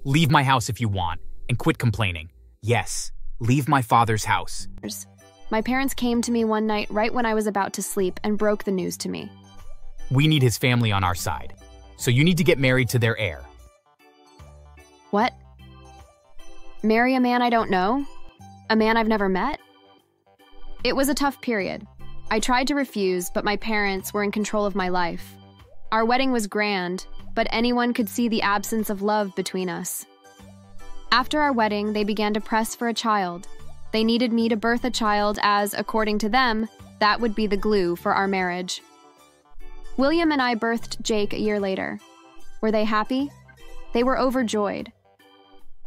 Leave my house if you want, and quit complaining. Yes, leave my father's house. My parents came to me one night right when I was about to sleep and broke the news to me. We need his family on our side, so you need to get married to their heir. What? Marry a man I don't know? A man I've never met? It was a tough period. I tried to refuse, but my parents were in control of my life. Our wedding was grand, but anyone could see the absence of love between us. After our wedding, they began to press for a child. They needed me to birth a child as, according to them, that would be the glue for our marriage. William and I birthed Jake a year later. Were they happy? They were overjoyed.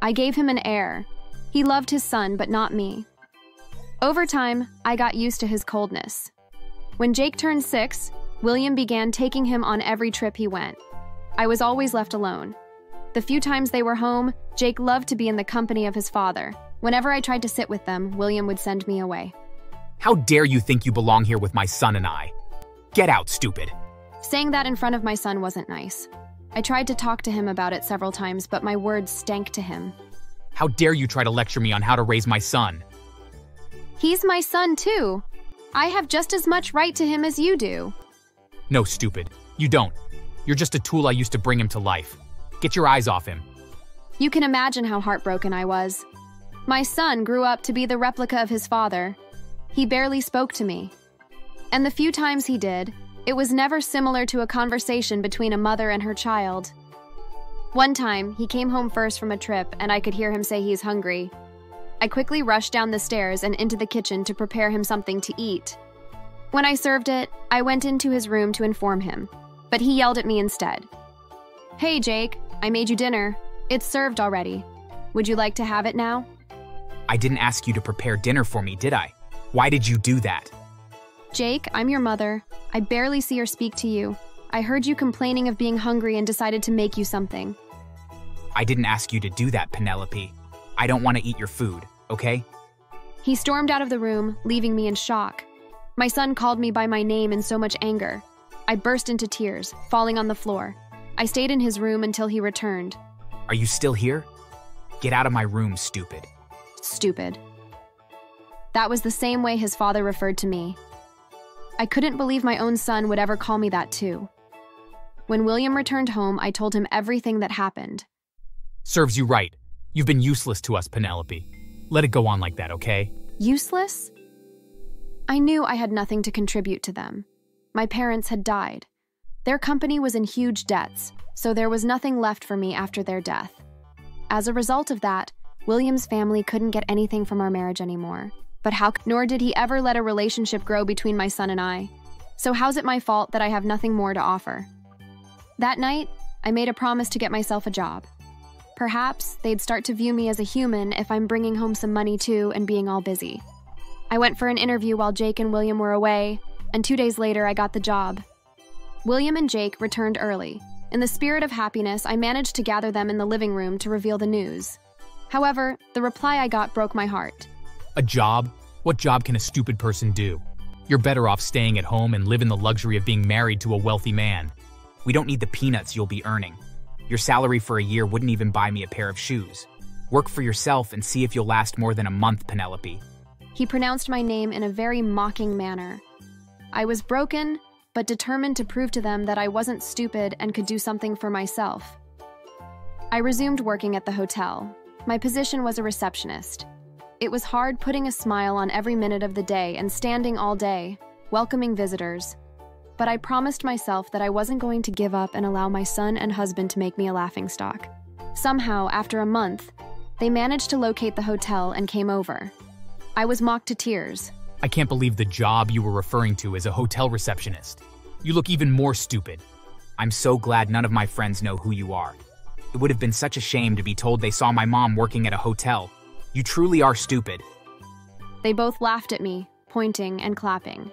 I gave him an heir. He loved his son, but not me. Over time, I got used to his coldness. When Jake turned 6, William began taking him on every trip he went. I was always left alone. The few times they were home, Jake loved to be in the company of his father. Whenever I tried to sit with them, William would send me away. How dare you think you belong here with my son and I? Get out, stupid. Saying that in front of my son wasn't nice. I tried to talk to him about it several times, but my words stank to him. How dare you try to lecture me on how to raise my son? He's my son, too. I have just as much right to him as you do. No, stupid. You don't. You're just a tool I used to bring him to life. Get your eyes off him. You can imagine how heartbroken I was. My son grew up to be the replica of his father. He barely spoke to me. And the few times he did, it was never similar to a conversation between a mother and her child. One time, he came home first from a trip and I could hear him say he's hungry. I quickly rushed down the stairs and into the kitchen to prepare him something to eat. When I served it, I went into his room to inform him, but he yelled at me instead. "Hey, Jake, I made you dinner. It's served already. Would you like to have it now?" I didn't ask you to prepare dinner for me, did I? Why did you do that? Jake, I'm your mother. I barely see or speak to you. I heard you complaining of being hungry and decided to make you something. I didn't ask you to do that, Penelope. I don't want to eat your food, okay? He stormed out of the room, leaving me in shock. My son called me by my name in so much anger. I burst into tears, falling on the floor. I stayed in his room until he returned. Are you still here? Get out of my room, stupid. Stupid. That was the same way his father referred to me. I couldn't believe my own son would ever call me that too. When William returned home, I told him everything that happened. Serves you right. You've been useless to us, Penelope. Let it go on like that, okay? Useless? I knew I had nothing to contribute to them. My parents had died. Their company was in huge debts, so there was nothing left for me after their death. As a result of that, William's family couldn't get anything from our marriage anymore. But nor did he ever let a relationship grow between my son and I. So how's it my fault that I have nothing more to offer? That night, I made a promise to get myself a job. Perhaps they'd start to view me as a human if I'm bringing home some money too and being all busy. I went for an interview while Jake and William were away, and 2 days later I got the job. William and Jake returned early. In the spirit of happiness, I managed to gather them in the living room to reveal the news. However, the reply I got broke my heart. A job? What job can a stupid person do? You're better off staying at home and live in the luxury of being married to a wealthy man. We don't need the peanuts you'll be earning. Your salary for a year wouldn't even buy me a pair of shoes. Work for yourself and see if you'll last more than a month, Penelope. He pronounced my name in a very mocking manner. I was broken, but determined to prove to them that I wasn't stupid and could do something for myself. I resumed working at the hotel. My position was a receptionist. It was hard putting a smile on every minute of the day and standing all day, welcoming visitors. But I promised myself that I wasn't going to give up and allow my son and husband to make me a laughingstock. Somehow, after a month, they managed to locate the hotel and came over. I was mocked to tears. I can't believe the job you were referring to is a hotel receptionist. You look even more stupid. I'm so glad none of my friends know who you are. It would have been such a shame to be told they saw my mom working at a hotel. You truly are stupid. They both laughed at me, pointing and clapping.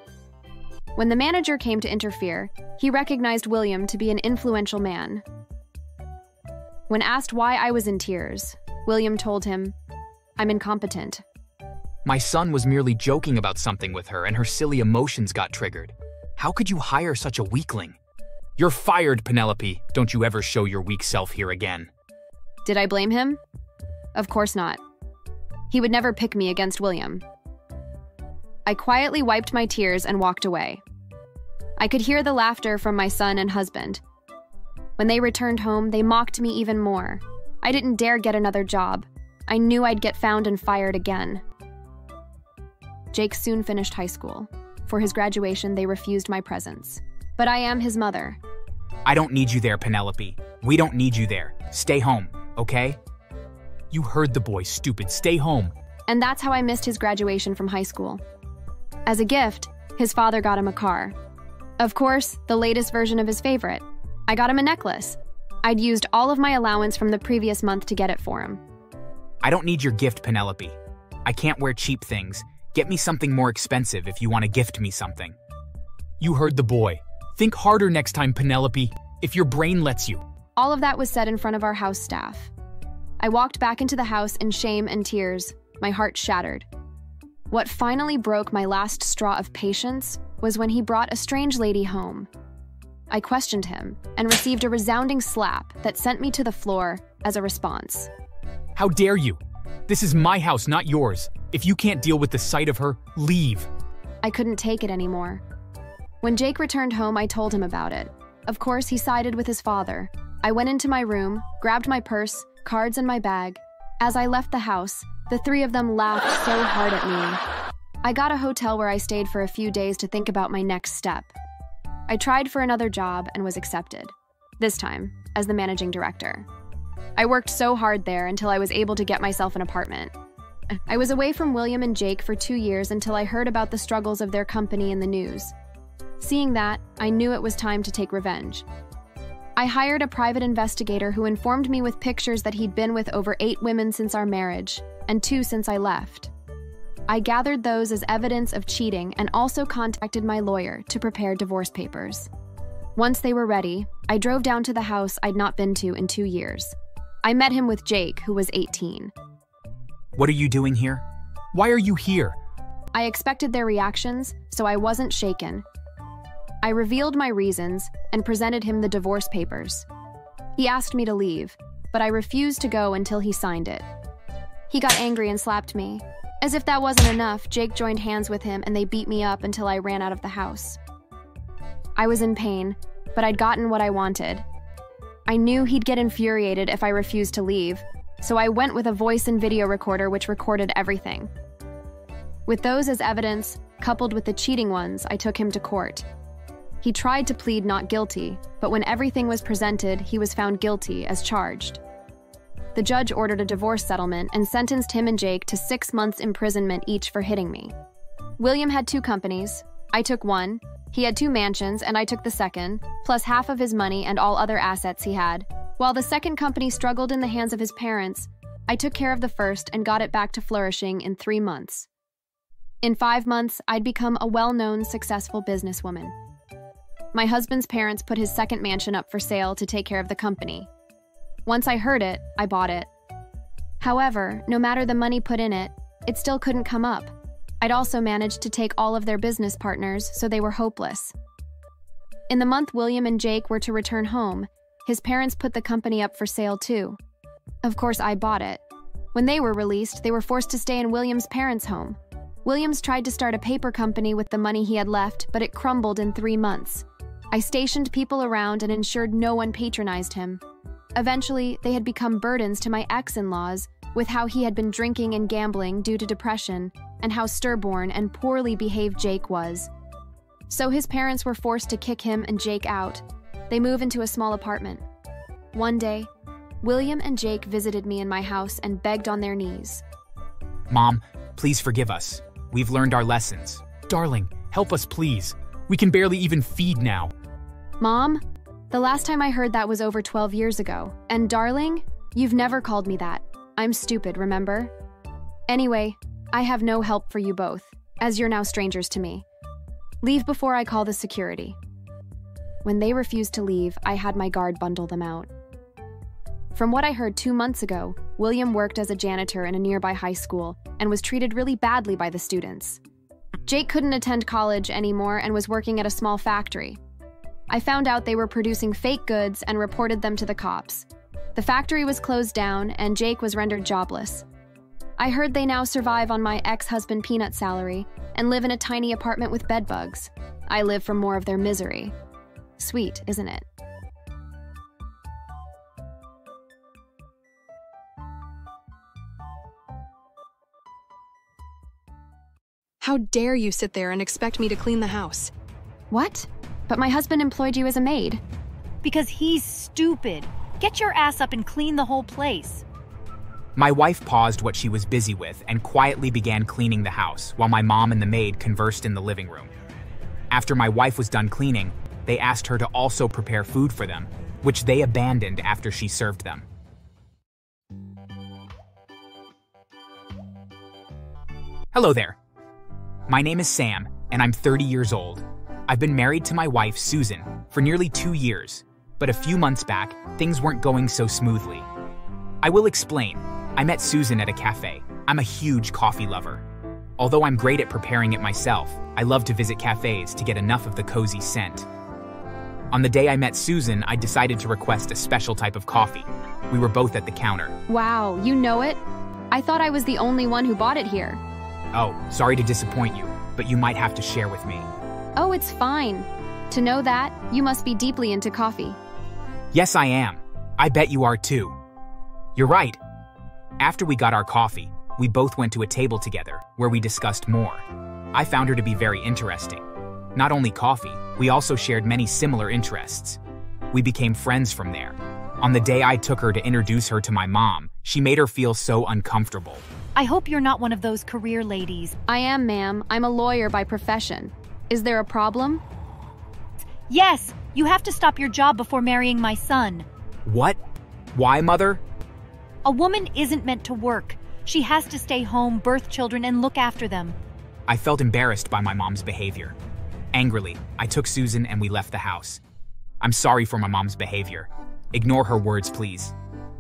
When the manager came to interfere, he recognized William to be an influential man. When asked why I was in tears, William told him, "I'm incompetent." My son was merely joking about something with her and her silly emotions got triggered. How could you hire such a weakling? You're fired, Penelope. Don't you ever show your weak self here again. Did I blame him? Of course not. He would never pick me against William. I quietly wiped my tears and walked away. I could hear the laughter from my son and husband. When they returned home, they mocked me even more. I didn't dare get another job. I knew I'd get found and fired again. Jake soon finished high school. For his graduation, they refused my presence. But I am his mother. I don't need you there, Penelope. We don't need you there. Stay home, okay? You heard the boy, stupid. Stay home. And that's how I missed his graduation from high school. As a gift, his father got him a car. Of course, the latest version of his favorite. I got him a necklace. I'd used all of my allowance from the previous month to get it for him. I don't need your gift, Penelope. I can't wear cheap things. Get me something more expensive if you want to gift me something. You heard the boy. Think harder next time, Penelope, if your brain lets you. All of that was said in front of our house staff. I walked back into the house in shame and tears, my heart shattered. What finally broke my last straw of patience was when he brought a strange lady home. I questioned him and received a resounding slap that sent me to the floor as a response. How dare you? This is my house, not yours. If you can't deal with the sight of her, leave. I couldn't take it anymore. When Jake returned home, I told him about it. Of course, he sided with his father. I went into my room, grabbed my purse, cards, and my bag. As I left the house, the three of them laughed so hard at me. I got a hotel where I stayed for a few days to think about my next step. I tried for another job and was accepted, this time as the managing director. I worked so hard there until I was able to get myself an apartment. I was away from William and Jake for 2 years until I heard about the struggles of their company in the news. Seeing that, I knew it was time to take revenge. I hired a private investigator who informed me with pictures that he'd been with over 8 women since our marriage, and 2 since I left. I gathered those as evidence of cheating and also contacted my lawyer to prepare divorce papers. Once they were ready, I drove down to the house I'd not been to in 2 years. I met him with Jake, who was 18. What are you doing here? Why are you here? I expected their reactions, so I wasn't shaken. I revealed my reasons and presented him the divorce papers. He asked me to leave, but I refused to go until he signed it. He got angry and slapped me. As if that wasn't enough, Jake joined hands with him and they beat me up until I ran out of the house. I was in pain, but I'd gotten what I wanted. I knew he'd get infuriated if I refused to leave, so I went with a voice and video recorder which recorded everything. With those as evidence, coupled with the cheating ones, I took him to court. He tried to plead not guilty, but when everything was presented, he was found guilty as charged. The judge ordered a divorce settlement and sentenced him and Jake to 6 months imprisonment each for hitting me. William had 2 companies. I took one. He had 2 mansions, and I took the second, plus half of his money and all other assets he had. While the second company struggled in the hands of his parents, I took care of the first and got it back to flourishing in 3 months. In 5 months, I'd become a well-known, successful businesswoman. My husband's parents put his second mansion up for sale to take care of the company. Once I heard it, I bought it. However, no matter the money put in it, it still couldn't come up. I'd also managed to take all of their business partners, so they were hopeless. In the month William and Jake were to return home, his parents put the company up for sale too. Of course, I bought it. When they were released, they were forced to stay in William's parents' home. Williams tried to start a paper company with the money he had left, but it crumbled in 3 months. I stationed people around and ensured no one patronized him. Eventually, they had become burdens to my ex-in-laws with how he had been drinking and gambling due to depression and how stubborn and poorly behaved Jake was. So his parents were forced to kick him and Jake out. They moved into a small apartment. One day, William and Jake visited me in my house and begged on their knees. Mom, please forgive us. We've learned our lessons. Darling, help us please. We can barely even feed now. Mom? The last time I heard that was over 12 years ago. And darling, you've never called me that. I'm stupid, remember? Anyway, I have no help for you both, as you're now strangers to me. Leave before I call the security. When they refused to leave, I had my guard bundle them out. From what I heard 2 months ago, William worked as a janitor in a nearby high school and was treated really badly by the students. Jake couldn't attend college anymore and was working at a small factory. I found out they were producing fake goods and reported them to the cops. The factory was closed down, and Jake was rendered jobless. I heard they now survive on my ex-husband Peanut's salary and live in a tiny apartment with bedbugs. I live for more of their misery. Sweet, isn't it? How dare you sit there and expect me to clean the house? What? But my husband employed you as a maid. Because he's stupid. Get your ass up and clean the whole place. My wife paused what she was busy with and quietly began cleaning the house while my mom and the maid conversed in the living room. After my wife was done cleaning, they asked her to also prepare food for them, which they abandoned after she served them. Hello there. My name is Sam, and I'm 30 years old. I've been married to my wife, Susan, for nearly 2 years, but a few months back, things weren't going so smoothly. I will explain. I met Susan at a cafe. I'm a huge coffee lover. Although I'm great at preparing it myself, I love to visit cafes to get enough of the cozy scent. On the day I met Susan, I decided to request a special type of coffee. We were both at the counter. Wow, you know it? I thought I was the only one who bought it here. Oh, sorry to disappoint you, but you might have to share with me. Oh, it's fine. To know that, you must be deeply into coffee. Yes, I am. I bet you are too. You're right. After we got our coffee, we both went to a table together where we discussed more. I found her to be very interesting. Not only coffee, we also shared many similar interests. We became friends from there. On the day I took her to introduce her to my mom, she made her feel so uncomfortable. I hope you're not one of those career ladies. I am, ma'am. I'm a lawyer by profession. Is there a problem? Yes, you have to stop your job before marrying my son. What? Why, Mother? A woman isn't meant to work. She has to stay home, birth children, and look after them. I felt embarrassed by my mom's behavior. Angrily, I took Susan and we left the house. I'm sorry for my mom's behavior. Ignore her words, please.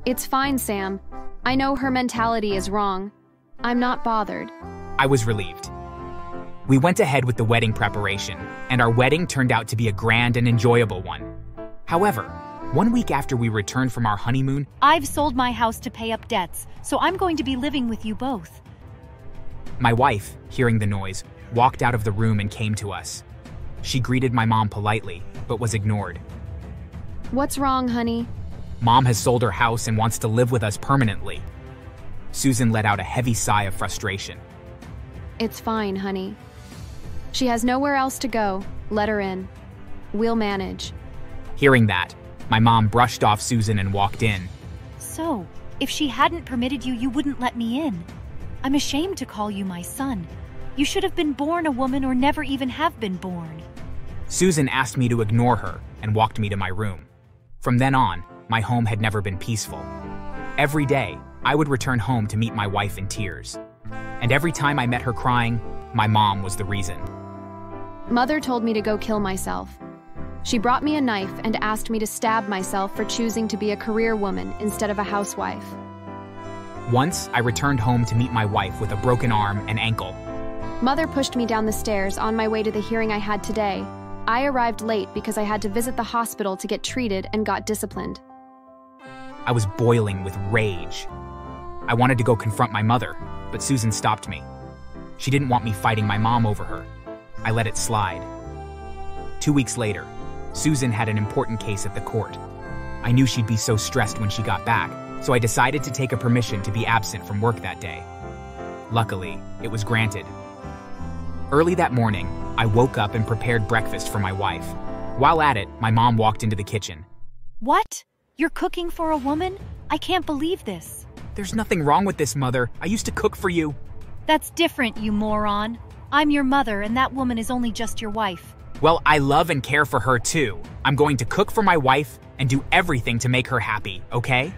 It's fine, Sam. I know her mentality is wrong. I'm not bothered. I was relieved. We went ahead with the wedding preparation, and our wedding turned out to be a grand and enjoyable one. However, 1 week after we returned from our honeymoon, I've sold my house to pay up debts, so I'm going to be living with you both. my wife, hearing the noise, walked out of the room and came to us. She greeted my mom politely, but was ignored. What's wrong, honey? Mom has sold her house and wants to live with us permanently. Susan let out a heavy sigh of frustration. It's fine, honey. She has nowhere else to go. Let her in. We'll manage. Hearing that, my mom brushed off Susan and walked in. So, if she hadn't permitted you, you wouldn't let me in. I'm ashamed to call you my son. You should have been born a woman or never even have been born. Susan asked me to ignore her and walked me to my room. From then on, my home had never been peaceful. Every day, I would return home to meet my wife in tears. And every time I met her crying, my mom was the reason. Mother told me to go kill myself. She brought me a knife and asked me to stab myself for choosing to be a career woman instead of a housewife. Once, I returned home to meet my wife with a broken arm and ankle. Mother pushed me down the stairs on my way to the hearing I had today. I arrived late because I had to visit the hospital to get treated and got disciplined. I was boiling with rage. I wanted to go confront my mother, but Susan stopped me. She didn't want me fighting my mom over her. I let it slide. 2 weeks later, Susan had an important case at the court. I knew she'd be so stressed when she got back, so I decided to take a permission to be absent from work that day. Luckily, it was granted. Early that morning, I woke up and prepared breakfast for my wife. While at it, my mom walked into the kitchen. What? You're cooking for a woman? I can't believe this. There's nothing wrong with this, Mother. I used to cook for you. That's different, you moron. I'm your mother, and that woman is only just your wife. Well, I love and care for her too. I'm going to cook for my wife and do everything to make her happy, okay?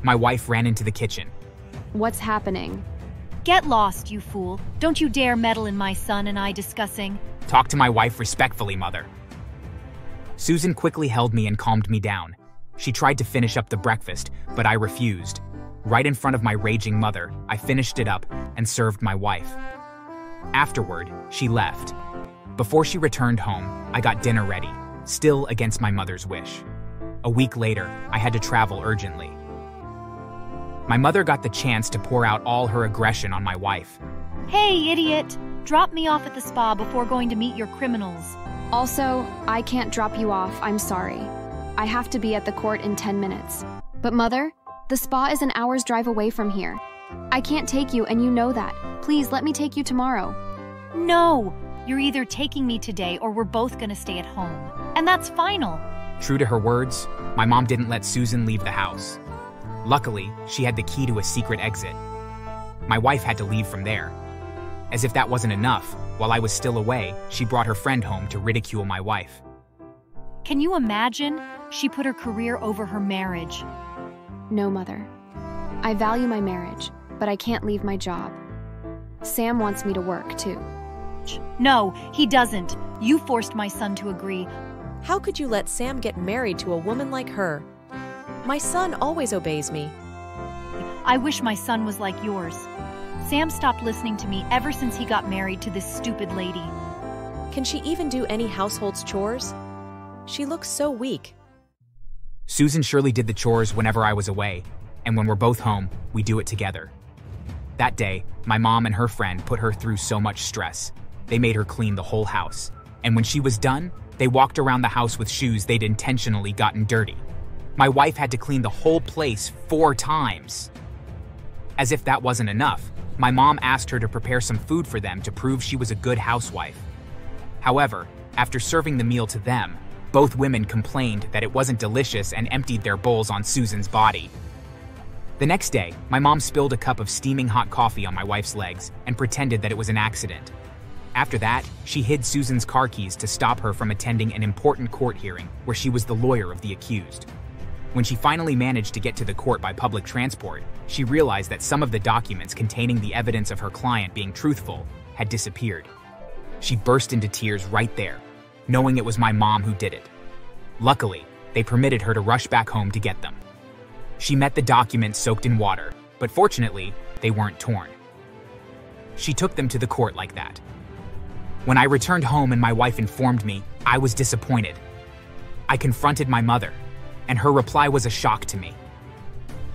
My wife ran into the kitchen. What's happening? Get lost, you fool. Don't you dare meddle in my son and I discussing. Talk to my wife respectfully, Mother. Susan quickly held me and calmed me down. She tried to finish up the breakfast, but I refused. Right in front of my raging mother, I finished it up and served my wife. Afterward, she left. Before she returned home, I got dinner ready, still against my mother's wish. A week later, I had to travel urgently. My mother got the chance to pour out all her aggression on my wife. Hey, idiot! Drop me off at the spa before going to meet your criminals. Also, I can't drop you off, I'm sorry. I have to be at the court in 10 minutes. But Mother, the spa is an hour's drive away from here. I can't take you and you know that. Please let me take you tomorrow. No! You're either taking me today or we're both gonna stay at home. And that's final. True to her words, my mom didn't let Susan leave the house. Luckily, she had the key to a secret exit. My wife had to leave from there. As if that wasn't enough, while I was still away, she brought her friend home to ridicule my wife. Can you imagine? She put her career over her marriage. No, Mother. I value my marriage, but I can't leave my job. Sam wants me to work, too. No, he doesn't. You forced my son to agree. How could you let Sam get married to a woman like her? My son always obeys me. I wish my son was like yours. Sam stopped listening to me ever since he got married to this stupid lady. Can she even do any household chores? She looks so weak. Susan surely did the chores whenever I was away, and when we're both home, we do it together. That day, my mom and her friend put her through so much stress. They made her clean the whole house, and when she was done, they walked around the house with shoes they'd intentionally gotten dirty. My wife had to clean the whole place 4 times. As if that wasn't enough, my mom asked her to prepare some food for them to prove she was a good housewife. However, after serving the meal to them, both women complained that it wasn't delicious and emptied their bowls on Susan's body. The next day, my mom spilled a cup of steaming hot coffee on my wife's legs and pretended that it was an accident. After that, she hid Susan's car keys to stop her from attending an important court hearing where she was the lawyer of the accused. When she finally managed to get to the court by public transport, she realized that some of the documents containing the evidence of her client being truthful had disappeared. She burst into tears right there, knowing it was my mom who did it. Luckily, they permitted her to rush back home to get them. She met the documents soaked in water, but fortunately, they weren't torn. She took them to the court like that. When I returned home and my wife informed me, I was disappointed. I confronted my mother, and her reply was a shock to me.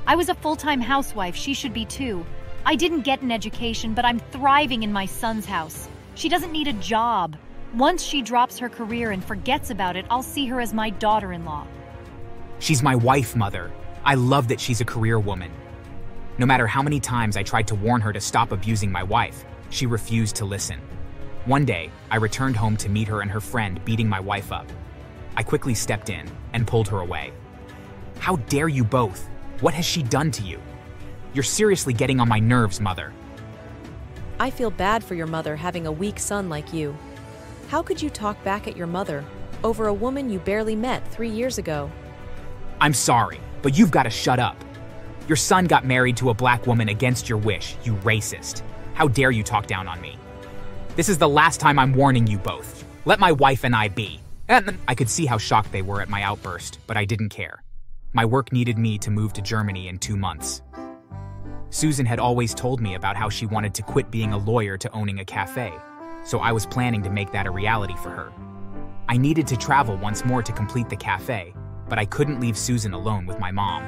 I was a full-time housewife, she should be too. I didn't get an education, but I'm thriving in my son's house. She doesn't need a job. Once she drops her career and forgets about it, I'll see her as my daughter-in-law. She's my wife, Mother. I love that she's a career woman. No matter how many times I tried to warn her to stop abusing my wife, she refused to listen. One day, I returned home to meet her and her friend beating my wife up. I quickly stepped in and pulled her away. How dare you both? What has she done to you? You're seriously getting on my nerves, Mother. I feel bad for your mother having a weak son like you. How could you talk back at your mother over a woman you barely met 3 years ago? I'm sorry, but you've got to shut up. Your son got married to a black woman against your wish, you racist. How dare you talk down on me? This is the last time I'm warning you both. Let my wife and I be. And I could see how shocked they were at my outburst, but I didn't care. My work needed me to move to Germany in 2 months. Susan had always told me about how she wanted to quit being a lawyer to owning a cafe, so I was planning to make that a reality for her. I needed to travel once more to complete the cafe, but I couldn't leave Susan alone with my mom.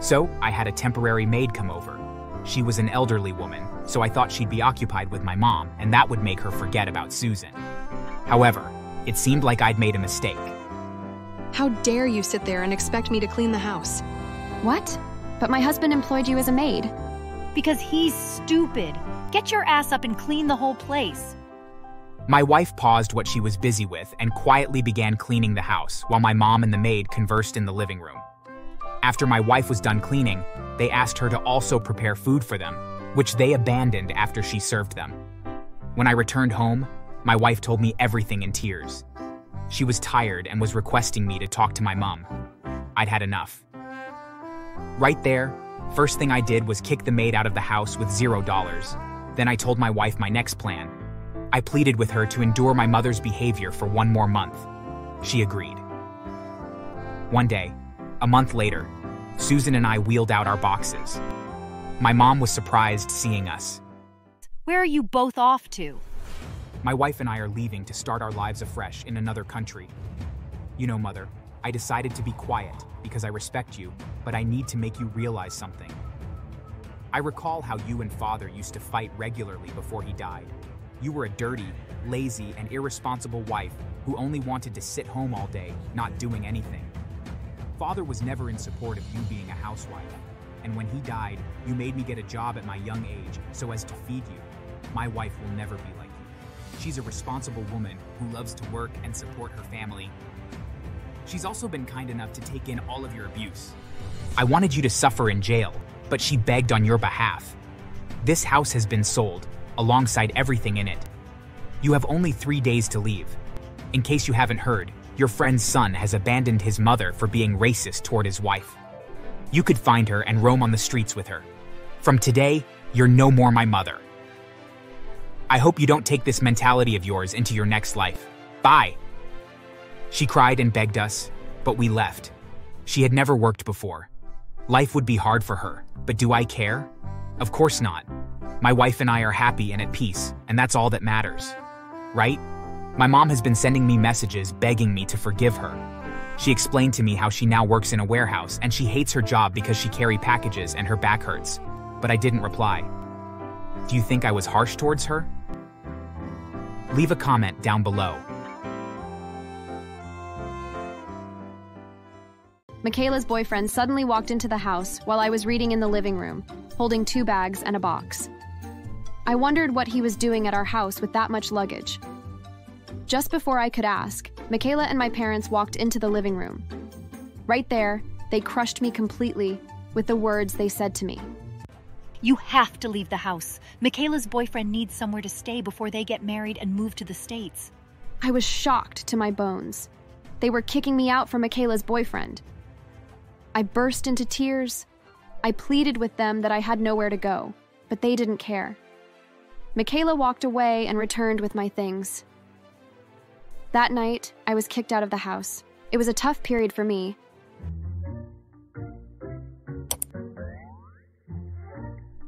So I had a temporary maid come over. She was an elderly woman, so I thought she'd be occupied with my mom, and that would make her forget about Susan. However, it seemed like I'd made a mistake. How dare you sit there and expect me to clean the house? What? But my husband employed you as a maid. Because he's stupid. Get your ass up and clean the whole place. My wife paused what she was busy with and quietly began cleaning the house while my mom and the maid conversed in the living room. After my wife was done cleaning, they asked her to also prepare food for them, which they abandoned after she served them. When I returned home, my wife told me everything in tears. She was tired and was requesting me to talk to my mom. I'd had enough. Right there, first thing I did was kick the maid out of the house with $0. Then I told my wife my next plan. I pleaded with her to endure my mother's behavior for 1 more month. She agreed. One day, a month later, Susan and I wheeled out our boxes. My mom was surprised seeing us. Where are you both off to? My wife and I are leaving to start our lives afresh in another country. You know, Mother, I decided to be quiet because I respect you, but I need to make you realize something. I recall how you and Father used to fight regularly before he died. You were a dirty, lazy, and irresponsible wife who only wanted to sit home all day, not doing anything. Father was never in support of you being a housewife, and when he died, you made me get a job at my young age so as to feed you. My wife will never be like you. She's a responsible woman who loves to work and support her family. She's also been kind enough to take in all of your abuse. I wanted you to suffer in jail, but she begged on your behalf. This house has been sold, alongside everything in it. You have only 3 days to leave. In case you haven't heard, your friend's son has abandoned his mother for being racist toward his wife. You could find her and roam on the streets with her. From today, you're no more my mother. I hope you don't take this mentality of yours into your next life. Bye. She cried and begged us, but we left. She had never worked before. Life would be hard for her, but do I care? Of course not. My wife and I are happy and at peace, and that's all that matters. Right? My mom has been sending me messages begging me to forgive her. She explained to me how she now works in a warehouse and she hates her job because she carries packages and her back hurts, but I didn't reply. Do you think I was harsh towards her? Leave a comment down below. Michaela's boyfriend suddenly walked into the house while I was reading in the living room, holding 2 bags and a box. I wondered what he was doing at our house with that much luggage. Just before I could ask, Michaela and my parents walked into the living room. Right there, they crushed me completely with the words they said to me. You have to leave the house. Michaela's boyfriend needs somewhere to stay before they get married and move to the States. I was shocked to my bones. They were kicking me out from Michaela's boyfriend. I burst into tears. I pleaded with them that I had nowhere to go, but they didn't care. Michaela walked away and returned with my things. That night, I was kicked out of the house. It was a tough period for me.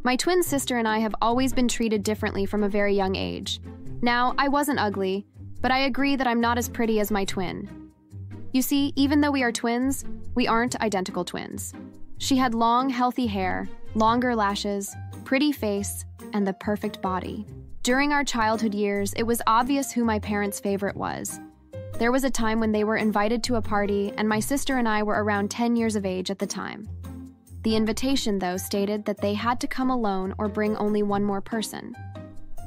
My twin sister and I have always been treated differently from a very young age. Now, I wasn't ugly, but I agree that I'm not as pretty as my twin. You see, even though we are twins, we aren't identical twins. She had long, healthy hair, longer lashes, pretty face, and the perfect body. During our childhood years, it was obvious who my parents' favorite was. There was a time when they were invited to a party, and my sister and I were around 10 years of age at the time. The invitation, though, stated that they had to come alone or bring only one more person.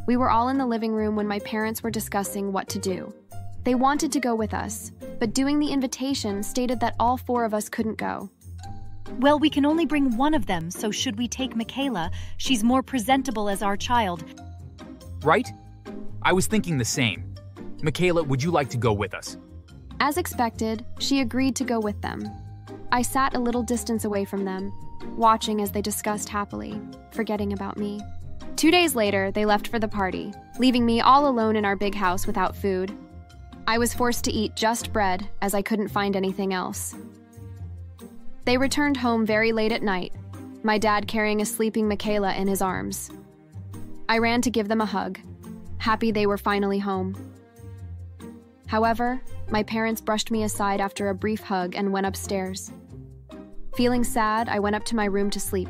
We were all in the living room when my parents were discussing what to do. They wanted to go with us, but doing the invitation stated that all 4 of us couldn't go. Well, we can only bring one of them, so should we take Michaela? She's more presentable as our child. Right? I was thinking the same. Michaela, would you like to go with us? As expected, she agreed to go with them. I sat a little distance away from them, watching as they discussed happily, forgetting about me. 2 days later, they left for the party, leaving me all alone in our big house without food. I was forced to eat just bread, as I couldn't find anything else. They returned home very late at night, my dad carrying a sleeping Michaela in his arms. I ran to give them a hug, happy they were finally home. However, my parents brushed me aside after a brief hug and went upstairs. Feeling sad, I went up to my room to sleep.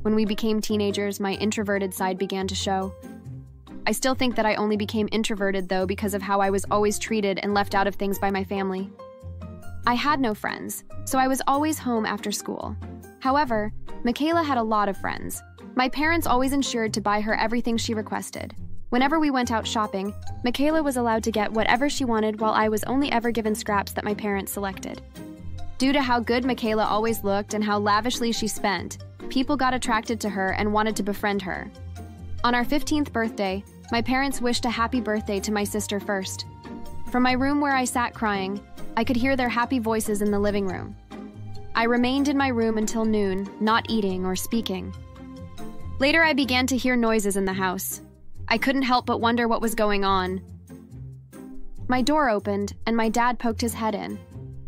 When we became teenagers, my introverted side began to show. I still think that I only became introverted, though, because of how I was always treated and left out of things by my family. I had no friends, so I was always home after school. However, Michaela had a lot of friends. My parents always ensured to buy her everything she requested. Whenever we went out shopping, Michaela was allowed to get whatever she wanted, while I was only ever given scraps that my parents selected. Due to how good Michaela always looked and how lavishly she spent, people got attracted to her and wanted to befriend her. On our 15th birthday, my parents wished a happy birthday to my sister first. From my room where I sat crying, I could hear their happy voices in the living room. I remained in my room until noon, not eating or speaking. Later, I began to hear noises in the house. I couldn't help but wonder what was going on. My door opened, and my dad poked his head in.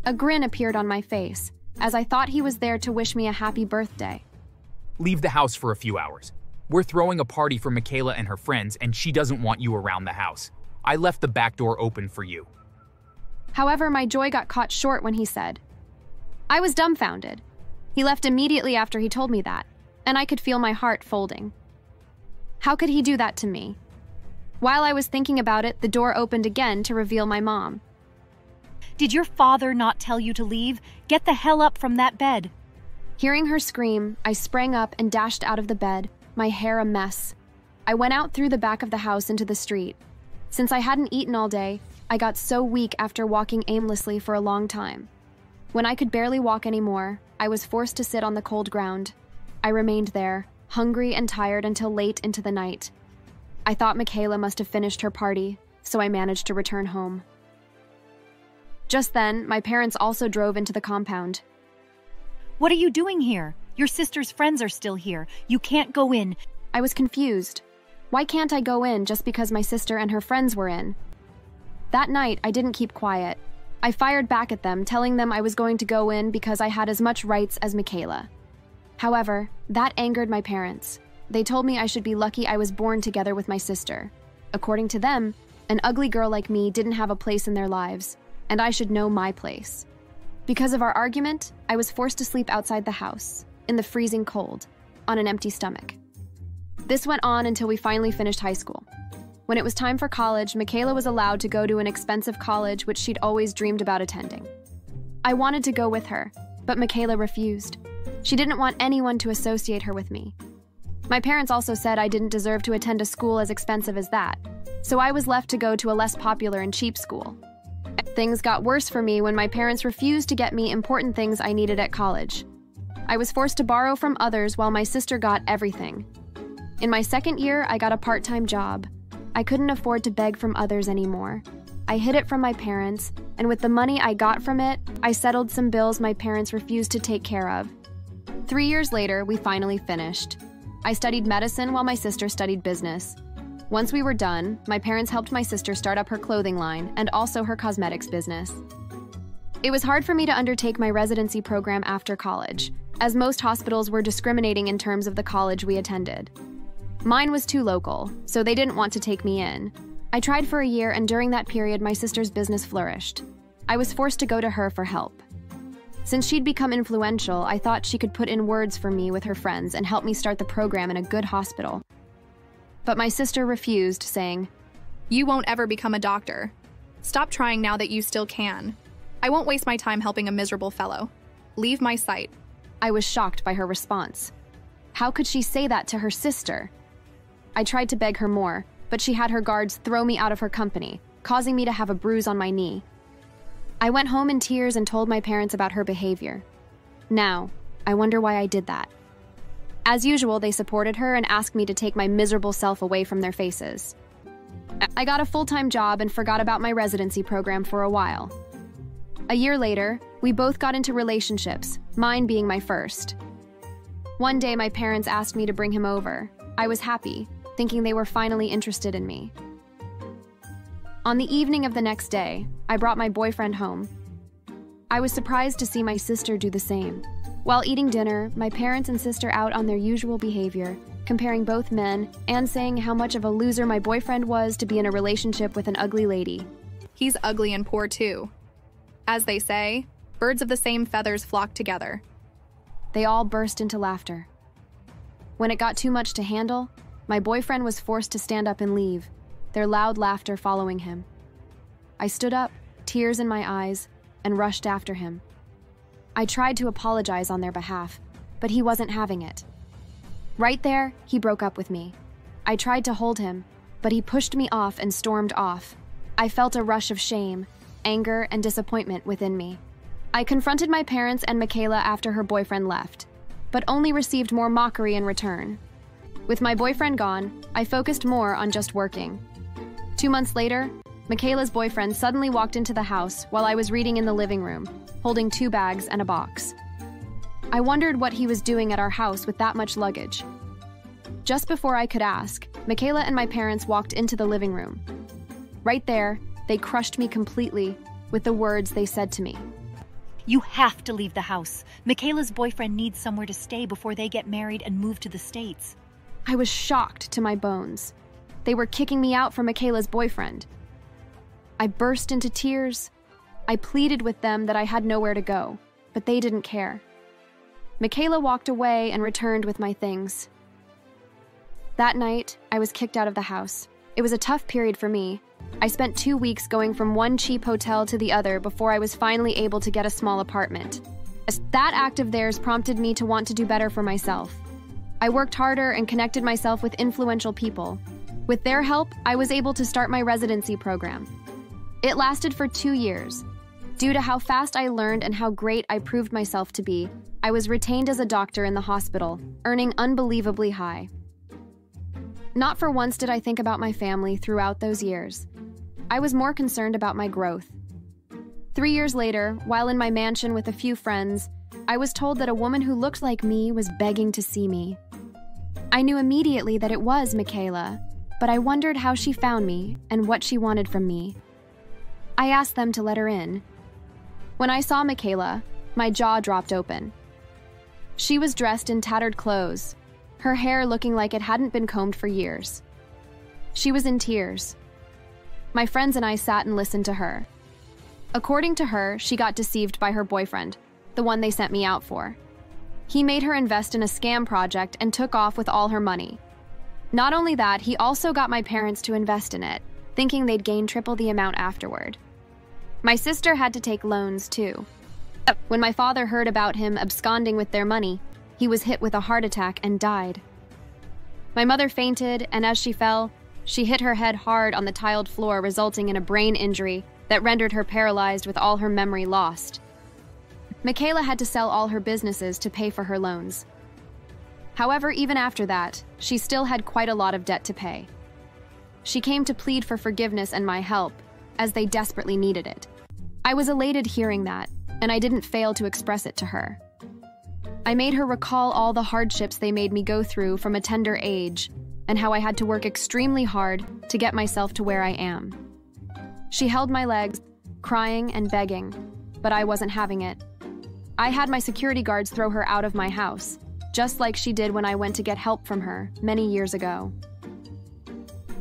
A grin appeared on my face, as I thought he was there to wish me a happy birthday. Leave the house for a few hours. We're throwing a party for Michaela and her friends, and she doesn't want you around the house. I left the back door open for you. However, my joy got caught short when he said, I was dumbfounded. He left immediately after he told me that, and I could feel my heart folding. How could he do that to me? While I was thinking about it, the door opened again to reveal my mom. Did your father not tell you to leave? Get the hell up from that bed. Hearing her scream, I sprang up and dashed out of the bed, my hair a mess. I went out through the back of the house into the street. Since I hadn't eaten all day, I got so weak after walking aimlessly for a long time. When I could barely walk anymore, I was forced to sit on the cold ground. I remained there, hungry and tired until late into the night. I thought Michaela must have finished her party, so I managed to return home. Just then, my parents also drove into the compound. What are you doing here? Your sister's friends are still here. You can't go in. I was confused. Why can't I go in just because my sister and her friends were in? That night, I didn't keep quiet. I fired back at them, telling them I was going to go in because I had as much rights as Michaela. However, that angered my parents. They told me I should be lucky I was born together with my sister. According to them, an ugly girl like me didn't have a place in their lives, and I should know my place. Because of our argument, I was forced to sleep outside the house, in the freezing cold, on an empty stomach. This went on until we finally finished high school. When it was time for college, Michaela was allowed to go to an expensive college which she'd always dreamed about attending. I wanted to go with her, but Michaela refused. She didn't want anyone to associate her with me. My parents also said I didn't deserve to attend a school as expensive as that, so I was left to go to a less popular and cheap school. Things got worse for me when my parents refused to get me important things I needed at college. I was forced to borrow from others while my sister got everything. In my second year, I got a part-time job. I couldn't afford to beg from others anymore. I hid it from my parents, and with the money I got from it, I settled some bills my parents refused to take care of. 3 years later, we finally finished. I studied medicine while my sister studied business. Once we were done, my parents helped my sister start up her clothing line and also her cosmetics business. It was hard for me to undertake my residency program after college, as most hospitals were discriminating in terms of the college we attended. Mine was too local, so they didn't want to take me in. I tried for a year, and during that period, my sister's business flourished. I was forced to go to her for help. Since she'd become influential, I thought she could put in words for me with her friends and help me start the program in a good hospital. But my sister refused, saying, You won't ever become a doctor. Stop trying now that you still can. I won't waste my time helping a miserable fellow. Leave my sight. I was shocked by her response. How could she say that to her sister? I tried to beg her more, but she had her guards throw me out of her company, causing me to have a bruise on my knee. I went home in tears and told my parents about her behavior. Now, I wonder why I did that. As usual, they supported her and asked me to take my miserable self away from their faces. I got a full-time job and forgot about my residency program for a while. A year later, we both got into relationships, mine being my first. One day, my parents asked me to bring him over. I was happy, thinking they were finally interested in me. On the evening of the next day, I brought my boyfriend home. I was surprised to see my sister do the same. While eating dinner, my parents and sister out on their usual behavior, comparing both men and saying how much of a loser my boyfriend was to be in a relationship with an ugly lady. He's ugly and poor too. As they say, birds of the same feathers flock together. They all burst into laughter. When it got too much to handle, my boyfriend was forced to stand up and leave, their loud laughter following him. I stood up, tears in my eyes, and rushed after him. I tried to apologize on their behalf, but he wasn't having it. Right there, he broke up with me. I tried to hold him, but he pushed me off and stormed off. I felt a rush of shame, anger, and disappointment within me. I confronted my parents and Michaela after her boyfriend left, but only received more mockery in return. With my boyfriend gone, I focused more on just working. 2 months later, Michaela's boyfriend suddenly walked into the house while I was reading in the living room, holding 2 bags and a box. I wondered what he was doing at our house with that much luggage. Just before I could ask, Michaela and my parents walked into the living room. Right there, they crushed me completely with the words they said to me. You have to leave the house. Michaela's boyfriend needs somewhere to stay before they get married and move to the States. I was shocked to my bones. They were kicking me out for Michaela's boyfriend. I burst into tears, I pleaded with them that I had nowhere to go, but they didn't care. Michaela walked away and returned with my things. That night, I was kicked out of the house. It was a tough period for me. I spent 2 weeks going from one cheap hotel to the other before I was finally able to get a small apartment. That act of theirs prompted me to want to do better for myself. I worked harder and connected myself with influential people. With their help, I was able to start my residency program. It lasted for 2 years. Due to how fast I learned and how great I proved myself to be, I was retained as a doctor in the hospital, earning unbelievably high. Not for once did I think about my family throughout those years. I was more concerned about my growth. 3 years later, while in my mansion with a few friends, I was told that a woman who looked like me was begging to see me. I knew immediately that it was Michaela, but I wondered how she found me and what she wanted from me. I asked them to let her in. When I saw Michaela, my jaw dropped open. She was dressed in tattered clothes, her hair looking like it hadn't been combed for years. She was in tears. My friends and I sat and listened to her. According to her, she got deceived by her boyfriend, the one they sent me out for. He made her invest in a scam project and took off with all her money. Not only that, he also got my parents to invest in it, thinking they'd gain triple the amount afterward. My sister had to take loans too. When my father heard about him absconding with their money, he was hit with a heart attack and died. My mother fainted, and as she fell, she hit her head hard on the tiled floor, resulting in a brain injury that rendered her paralyzed with all her memory lost. Michaela had to sell all her businesses to pay for her loans. However, even after that, she still had quite a lot of debt to pay. She came to plead for forgiveness and my help, as they desperately needed it. I was elated hearing that, and I didn't fail to express it to her. I made her recall all the hardships they made me go through from a tender age, and how I had to work extremely hard to get myself to where I am. She held my legs, crying and begging, but I wasn't having it. I had my security guards throw her out of my house, just like she did when I went to get help from her many years ago.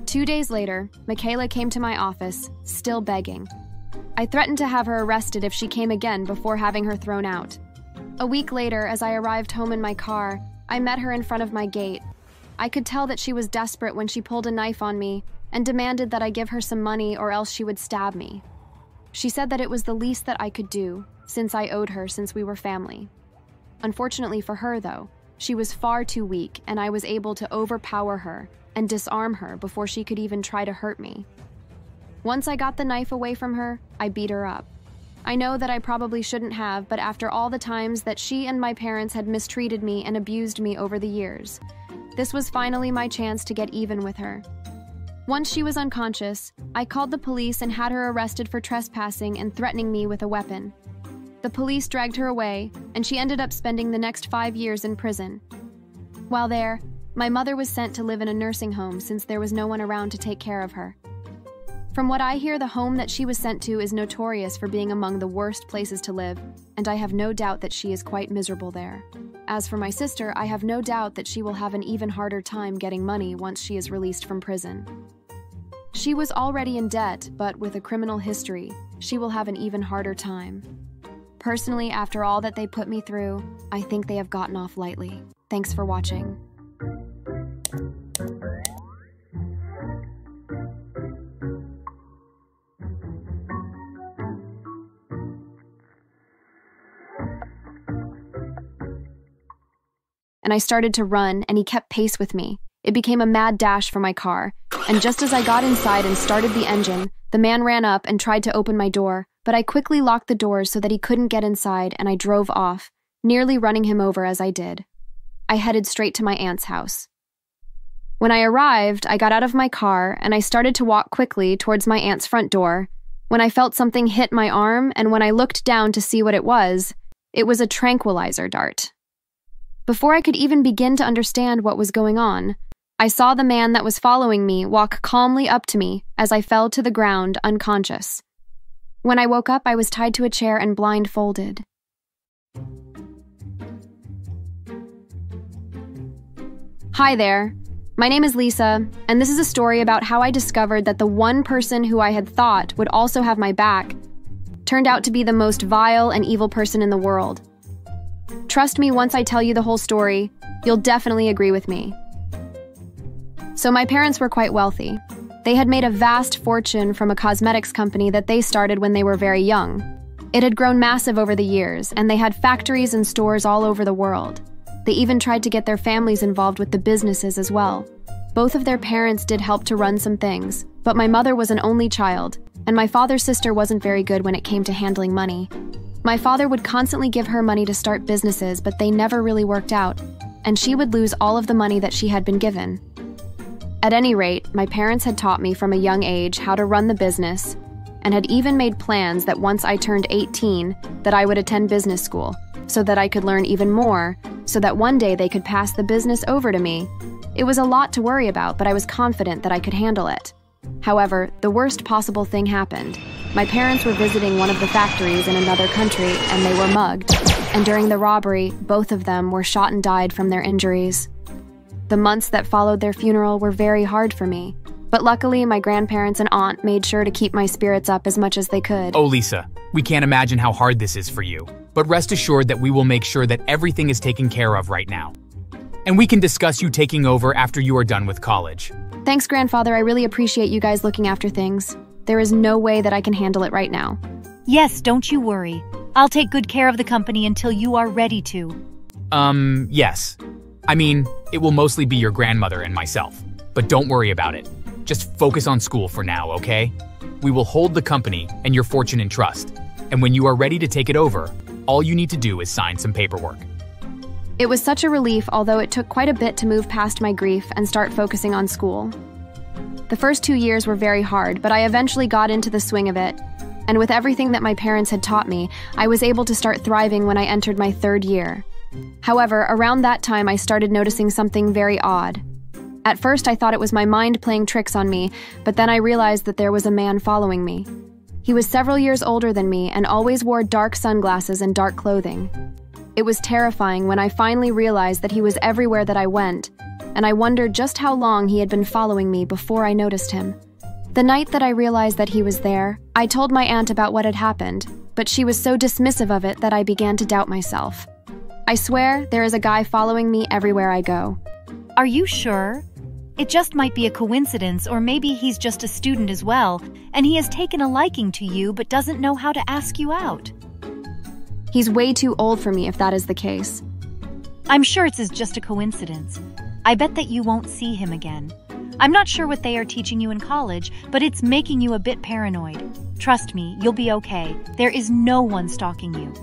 2 days later, Michaela came to my office, still begging. I threatened to have her arrested if she came again before having her thrown out. A week later, as I arrived home in my car, I met her in front of my gate. I could tell that she was desperate when she pulled a knife on me and demanded that I give her some money or else she would stab me. She said that it was the least that I could do, since I owed her since we were family. Unfortunately for her, though, she was far too weak, and I was able to overpower her and disarm her before she could even try to hurt me. Once I got the knife away from her, I beat her up. I know that I probably shouldn't have, but after all the times that she and my parents had mistreated me and abused me over the years, this was finally my chance to get even with her. Once she was unconscious, I called the police and had her arrested for trespassing and threatening me with a weapon. The police dragged her away, and she ended up spending the next 5 years in prison. While there, my mother was sent to live in a nursing home since there was no one around to take care of her. From what I hear, the home that she was sent to is notorious for being among the worst places to live, and I have no doubt that she is quite miserable there. As for my sister, I have no doubt that she will have an even harder time getting money once she is released from prison. She was already in debt, but with a criminal history, she will have an even harder time. Personally, after all that they put me through, I think they have gotten off lightly. Thanks for watching. And I started to run, and he kept pace with me. It became a mad dash for my car, and just as I got inside and started the engine, the man ran up and tried to open my door, but I quickly locked the doors so that he couldn't get inside, and I drove off, nearly running him over as I did. I headed straight to my aunt's house. When I arrived, I got out of my car, and I started to walk quickly towards my aunt's front door, when I felt something hit my arm, and when I looked down to see what it was a tranquilizer dart. Before I could even begin to understand what was going on, I saw the man that was following me walk calmly up to me as I fell to the ground unconscious. When I woke up, I was tied to a chair and blindfolded. Hi there. My name is Lisa, and this is a story about how I discovered that the one person who I had thought would also have my back turned out to be the most vile and evil person in the world. Trust me, once I tell you the whole story, you'll definitely agree with me. So my parents were quite wealthy. They had made a vast fortune from a cosmetics company that they started when they were very young. It had grown massive over the years, and they had factories and stores all over the world. They even tried to get their families involved with the businesses as well. Both of their parents did help to run some things, but my mother was an only child, and my father's sister wasn't very good when it came to handling money. My father would constantly give her money to start businesses, but they never really worked out, and she would lose all of the money that she had been given. At any rate, my parents had taught me from a young age how to run the business, and had even made plans that once I turned 18, that I would attend business school, so that I could learn even more, so that one day they could pass the business over to me. It was a lot to worry about, but I was confident that I could handle it. However, the worst possible thing happened. My parents were visiting one of the factories in another country, and they were mugged. And during the robbery, both of them were shot and died from their injuries. The months that followed their funeral were very hard for me. But luckily, my grandparents and aunt made sure to keep my spirits up as much as they could. Oh, Lisa, we can't imagine how hard this is for you. But rest assured that we will make sure that everything is taken care of right now. And we can discuss you taking over after you are done with college. Thanks, Grandfather. I really appreciate you guys looking after things. There is no way that I can handle it right now. Yes, don't you worry. I'll take good care of the company until you are ready to. Yes. I mean, it will mostly be your grandmother and myself. But don't worry about it. Just focus on school for now, okay? We will hold the company and your fortune in trust. And when you are ready to take it over, all you need to do is sign some paperwork. It was such a relief, although it took quite a bit to move past my grief and start focusing on school. The first 2 years were very hard, but I eventually got into the swing of it. And with everything that my parents had taught me, I was able to start thriving when I entered my 3rd year. However, around that time, I started noticing something very odd. At first, I thought it was my mind playing tricks on me, but then I realized that there was a man following me. He was several years older than me and always wore dark sunglasses and dark clothing. It was terrifying when I finally realized that he was everywhere that I went, and I wondered just how long he had been following me before I noticed him. The night that I realized that he was there, I told my aunt about what had happened, but she was so dismissive of it that I began to doubt myself. I swear there is a guy following me everywhere I go. Are you sure? It just might be a coincidence, or maybe he's just a student as well, and he has taken a liking to you but doesn't know how to ask you out. He's way too old for me if that is the case. I'm sure it's just a coincidence. I bet that you won't see him again. I'm not sure what they are teaching you in college, but it's making you a bit paranoid. Trust me, you'll be okay. There is no one stalking you.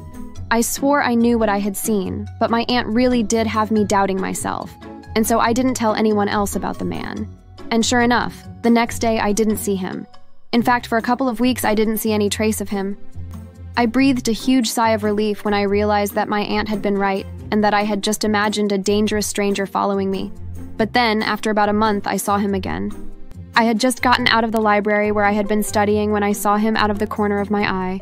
I swore I knew what I had seen, but my aunt really did have me doubting myself, and so I didn't tell anyone else about the man. And sure enough, the next day I didn't see him. In fact, for a couple of weeks I didn't see any trace of him. I breathed a huge sigh of relief when I realized that my aunt had been right and that I had just imagined a dangerous stranger following me. But then, after about a month, I saw him again. I had just gotten out of the library where I had been studying when I saw him out of the corner of my eye.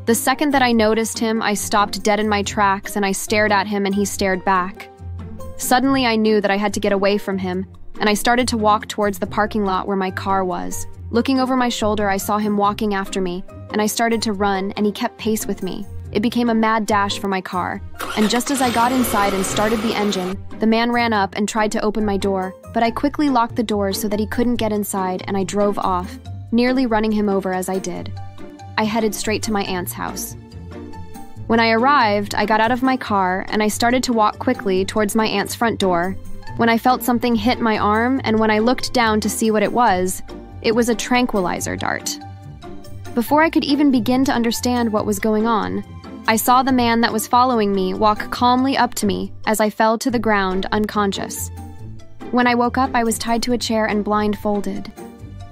The second that I noticed him, I stopped dead in my tracks and I stared at him and he stared back. Suddenly, I knew that I had to get away from him, and I started to walk towards the parking lot where my car was. Looking over my shoulder, I saw him walking after me, and I started to run, and he kept pace with me. It became a mad dash for my car, and just as I got inside and started the engine, the man ran up and tried to open my door, but I quickly locked the doors so that he couldn't get inside, and I drove off, nearly running him over as I did. I headed straight to my aunt's house. When I arrived, I got out of my car, and I started to walk quickly towards my aunt's front door, when I felt something hit my arm, and when I looked down to see what it was a tranquilizer dart. Before I could even begin to understand what was going on, I saw the man that was following me walk calmly up to me as I fell to the ground unconscious. When I woke up, I was tied to a chair and blindfolded.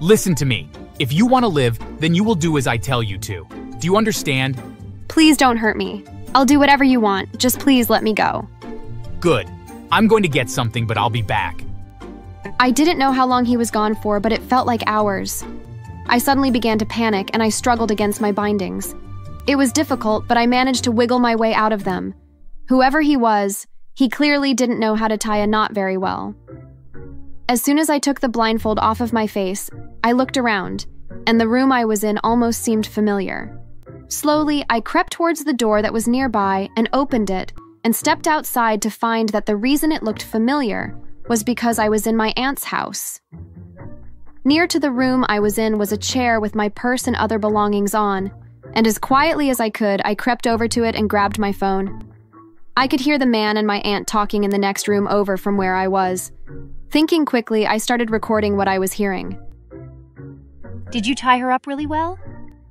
Listen to me. If you want to live, then you will do as I tell you to. Do you understand? Please don't hurt me. I'll do whatever you want. Just please let me go. Good. I'm going to get something, but I'll be back. I didn't know how long he was gone for, but it felt like hours. I suddenly began to panic, and I struggled against my bindings. It was difficult, but I managed to wiggle my way out of them. Whoever he was, he clearly didn't know how to tie a knot very well. As soon as I took the blindfold off of my face, I looked around, and the room I was in almost seemed familiar. Slowly, I crept towards the door that was nearby and opened it and stepped outside to find that the reason it looked familiar was because I was in my aunt's house. Near to the room I was in was a chair with my purse and other belongings on, and as quietly as I could, I crept over to it and grabbed my phone. I could hear the man and my aunt talking in the next room over from where I was. Thinking quickly, I started recording what I was hearing. Did you tie her up really well?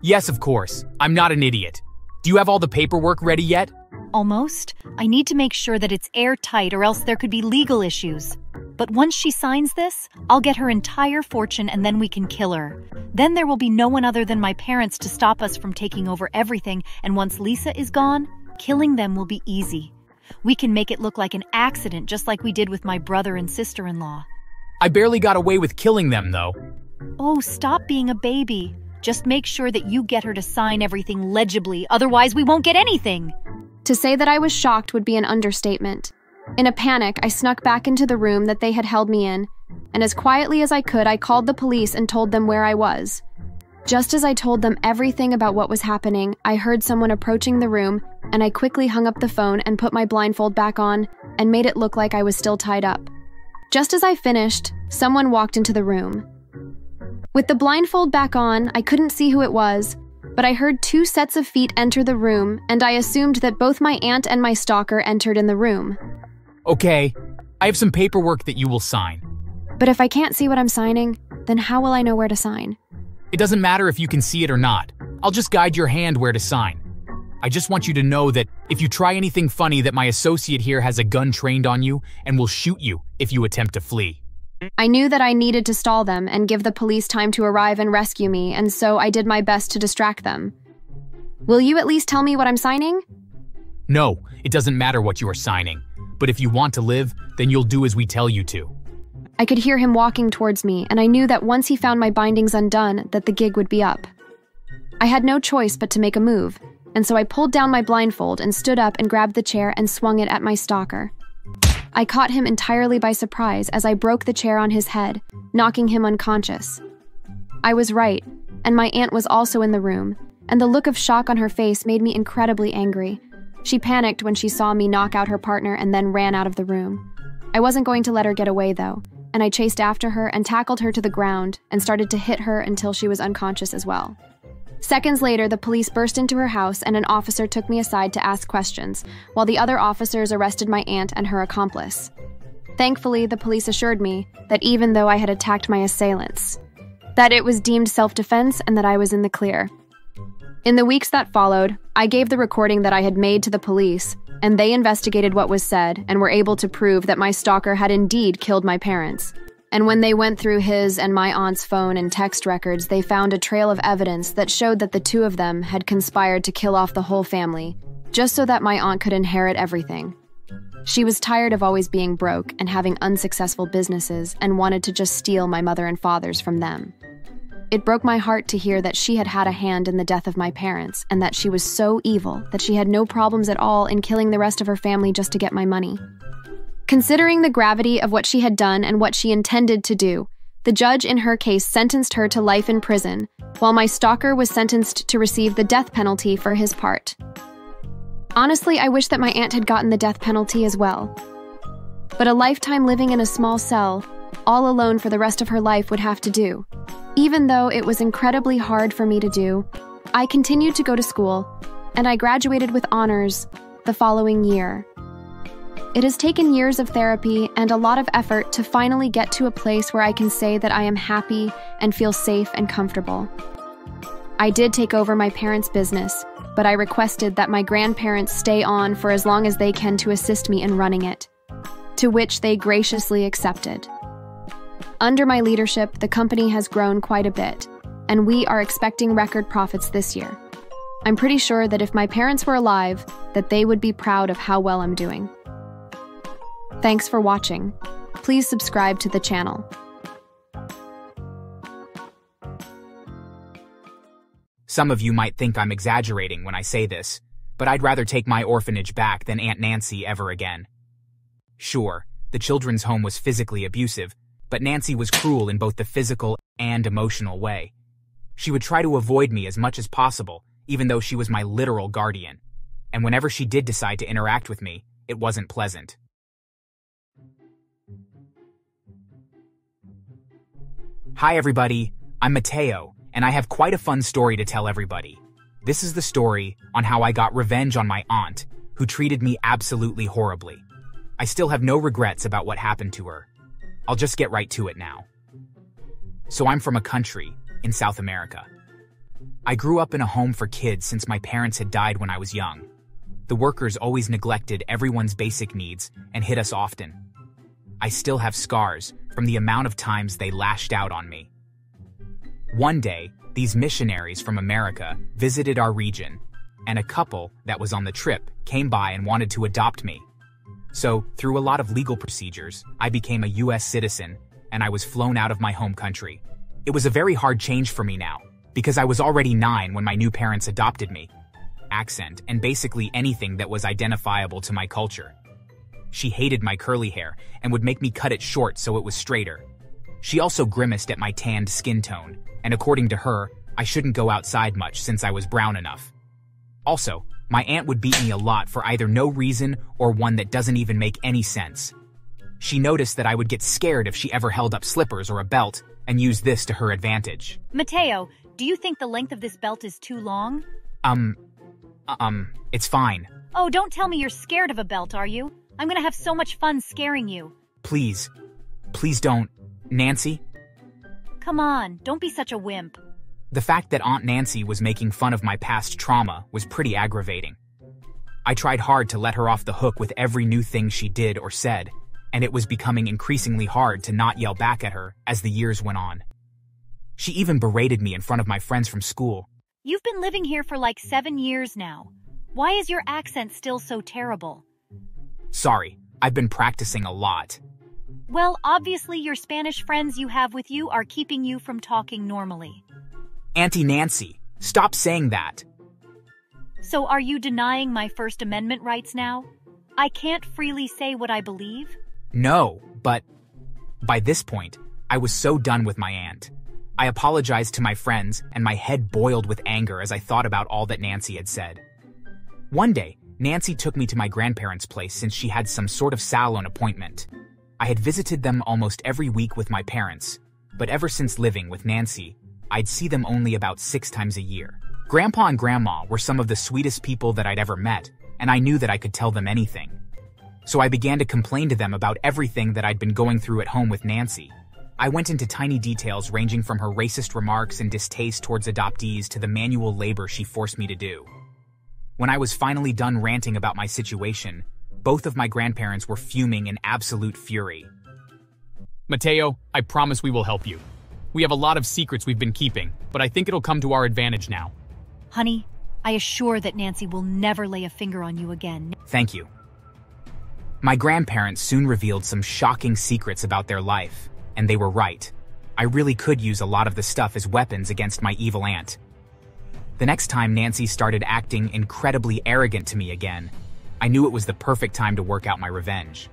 Yes, of course. I'm not an idiot. Do you have all the paperwork ready yet? Almost. I need to make sure that it's airtight or else there could be legal issues. But once she signs this, I'll get her entire fortune and then we can kill her. Then there will be no one other than my parents to stop us from taking over everything, and once Lisa is gone, killing them will be easy. We can make it look like an accident just like we did with my brother and sister-in-law. I barely got away with killing them, though. Oh, stop being a baby. Just make sure that you get her to sign everything legibly, otherwise we won't get anything. To say that I was shocked would be an understatement. In a panic, I snuck back into the room that they had held me in, and as quietly as I could, I called the police and told them where I was. Just as I told them everything about what was happening, I heard someone approaching the room, and I quickly hung up the phone and put my blindfold back on and made it look like I was still tied up. Just as I finished, someone walked into the room. With the blindfold back on, I couldn't see who it was, but I heard 2 sets of feet enter the room, and I assumed that both my aunt and my stalker entered in the room. Okay, I have some paperwork that you will sign. But if I can't see what I'm signing, then how will I know where to sign? It doesn't matter if you can see it or not. I'll just guide your hand where to sign. I just want you to know that if you try anything funny, that my associate here has a gun trained on you and will shoot you if you attempt to flee. I knew that I needed to stall them and give the police time to arrive and rescue me, and so I did my best to distract them. Will you at least tell me what I'm signing? No, it doesn't matter what you are signing. But if you want to live, then you'll do as we tell you to. I could hear him walking towards me, and I knew that once he found my bindings undone, that the gig would be up. I had no choice but to make a move, and so I pulled down my blindfold and stood up and grabbed the chair and swung it at my stalker. I caught him entirely by surprise as I broke the chair on his head, knocking him unconscious. I was right, and my aunt was also in the room, and the look of shock on her face made me incredibly angry. She panicked when she saw me knock out her partner and then ran out of the room. I wasn't going to let her get away, though, and I chased after her and tackled her to the ground and started to hit her until she was unconscious as well. Seconds later, the police burst into her house and an officer took me aside to ask questions, while the other officers arrested my aunt and her accomplice. Thankfully, the police assured me that even though I had attacked my assailants, that it was deemed self-defense and that I was in the clear. In the weeks that followed, I gave the recording that I had made to the police, and they investigated what was said and were able to prove that my stalker had indeed killed my parents. And when they went through his and my aunt's phone and text records, they found a trail of evidence that showed that the two of them had conspired to kill off the whole family, just so that my aunt could inherit everything. She was tired of always being broke and having unsuccessful businesses and wanted to just steal my mother and father's from them. It broke my heart to hear that she had had a hand in the death of my parents and that she was so evil that she had no problems at all in killing the rest of her family just to get my money. Considering the gravity of what she had done and what she intended to do, the judge in her case sentenced her to life in prison, while my stalker was sentenced to receive the death penalty for his part. Honestly, I wish that my aunt had gotten the death penalty as well. But a lifetime living in a small cell, all alone for the rest of her life, would have to do. Even though it was incredibly hard for me to do, I continued to go to school, and I graduated with honors the following year. It has taken years of therapy and a lot of effort to finally get to a place where I can say that I am happy and feel safe and comfortable. I did take over my parents' business, but I requested that my grandparents stay on for as long as they can to assist me in running it, to which they graciously accepted. Under my leadership, the company has grown quite a bit, and we are expecting record profits this year. I'm pretty sure that if my parents were alive, that they would be proud of how well I'm doing. Thanks for watching. Please subscribe to the channel. Some of you might think I'm exaggerating when I say this, but I'd rather take my orphanage back than Aunt Nancy ever again. Sure, the children's home was physically abusive, but Nancy was cruel in both the physical and emotional way. She would try to avoid me as much as possible, even though she was my literal guardian. And whenever she did decide to interact with me, it wasn't pleasant. Hi everybody, I'm Mateo, and I have quite a fun story to tell everybody. This is the story on how I got revenge on my aunt, who treated me absolutely horribly. I still have no regrets about what happened to her. I'll just get right to it now. So I'm from a country in South America. I grew up in a home for kids since my parents had died when I was young. The workers always neglected everyone's basic needs and hit us often. I still have scars from the amount of times they lashed out on me. One day, these missionaries from America visited our region, and a couple that was on the trip came by and wanted to adopt me. So, through a lot of legal procedures, I became a US citizen, and I was flown out of my home country. It was a very hard change for me now, because I was already 9 when my new parents adopted me. Accent, and basically anything that was identifiable to my culture. She hated my curly hair and would make me cut it short so it was straighter. She also grimaced at my tanned skin tone, and according to her, I shouldn't go outside much since I was brown enough. Also, my aunt would beat me a lot for either no reason or one that doesn't even make any sense. She noticed that I would get scared if she ever held up slippers or a belt and used this to her advantage. Mateo, do you think the length of this belt is too long? It's fine. Oh, don't tell me you're scared of a belt, are you? I'm gonna have so much fun scaring you. Please don't, Nancy. Come on, don't be such a wimp. The fact that Aunt Nancy was making fun of my past trauma was pretty aggravating. I tried hard to let her off the hook with every new thing she did or said, and it was becoming increasingly hard to not yell back at her as the years went on. She even berated me in front of my friends from school. You've been living here for like 7 years now. Why is your accent still so terrible? Sorry, I've been practicing a lot. Well, obviously your Spanish friends you have with you are keeping you from talking normally. Auntie Nancy, stop saying that. So are you denying my First Amendment rights now? I can't freely say what I believe? No, but by this point, I was so done with my aunt. I apologized to my friends, and my head boiled with anger as I thought about all that Nancy had said. One day, Nancy took me to my grandparents' place since she had some sort of salon appointment. I had visited them almost every week with my parents, but ever since living with Nancy, I'd see them only about 6 times a year. Grandpa and Grandma were some of the sweetest people that I'd ever met, and I knew that I could tell them anything. So I began to complain to them about everything that I'd been going through at home with Nancy. I went into tiny details ranging from her racist remarks and distaste towards adoptees to the manual labor she forced me to do. When I was finally done ranting about my situation, both of my grandparents were fuming in absolute fury. Mateo, I promise we will help you. We have a lot of secrets we've been keeping, but I think it'll come to our advantage now. Honey, I assure that Nancy will never lay a finger on you again. Thank you. My grandparents soon revealed some shocking secrets about their life, and they were right. I really could use a lot of the stuff as weapons against my evil aunt. The next time Nancy started acting incredibly arrogant to me again, I knew it was the perfect time to work out my revenge.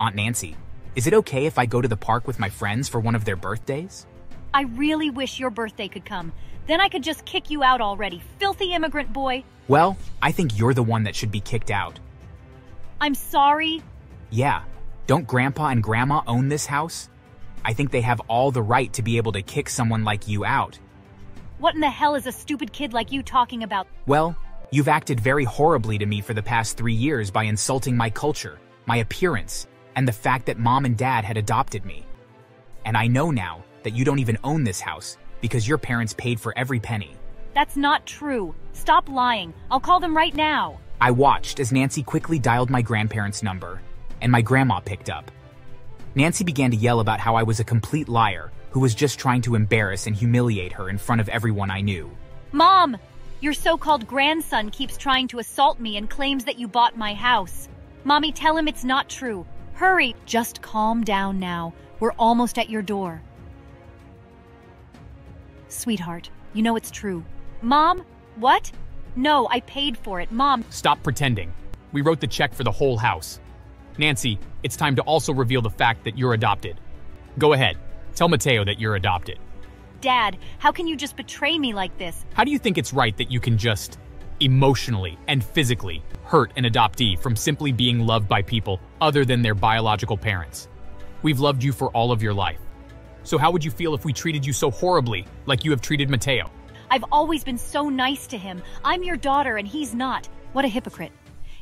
Aunt Nancy, is it okay if I go to the park with my friends for one of their birthdays? I really wish your birthday could come. Then I could just kick you out already, filthy immigrant boy. Well, I think you're the one that should be kicked out. I'm sorry. Yeah, don't Grandpa and Grandma own this house? I think they have all the right to be able to kick someone like you out. What in the hell is a stupid kid like you talking about? Well, you've acted very horribly to me for the past 3 years by insulting my culture, my appearance, and the fact that Mom and Dad had adopted me. And I know now that you don't even own this house because your parents paid for every penny. That's not true. Stop lying. I'll call them right now. I watched as Nancy quickly dialed my grandparents' number, and my grandma picked up. Nancy began to yell about how I was a complete liar who was just trying to embarrass and humiliate her in front of everyone I knew. Mom, your so-called grandson keeps trying to assault me and claims that you bought my house. Mommy, tell him it's not true. Hurry. Just calm down now. We're almost at your door. Sweetheart, you know it's true. Mom? What? No, I paid for it, Mom. Stop pretending. We wrote the check for the whole house. Nancy, it's time to also reveal the fact that you're adopted. Go ahead, tell Mateo that you're adopted. Dad, how can you just betray me like this? How do you think it's right that you can just emotionally and physically hurt an adoptee from simply being loved by people other than their biological parents? We've loved you for all of your life. So how would you feel if we treated you so horribly like you have treated Mateo? I've always been so nice to him. I'm your daughter and he's not. What a hypocrite.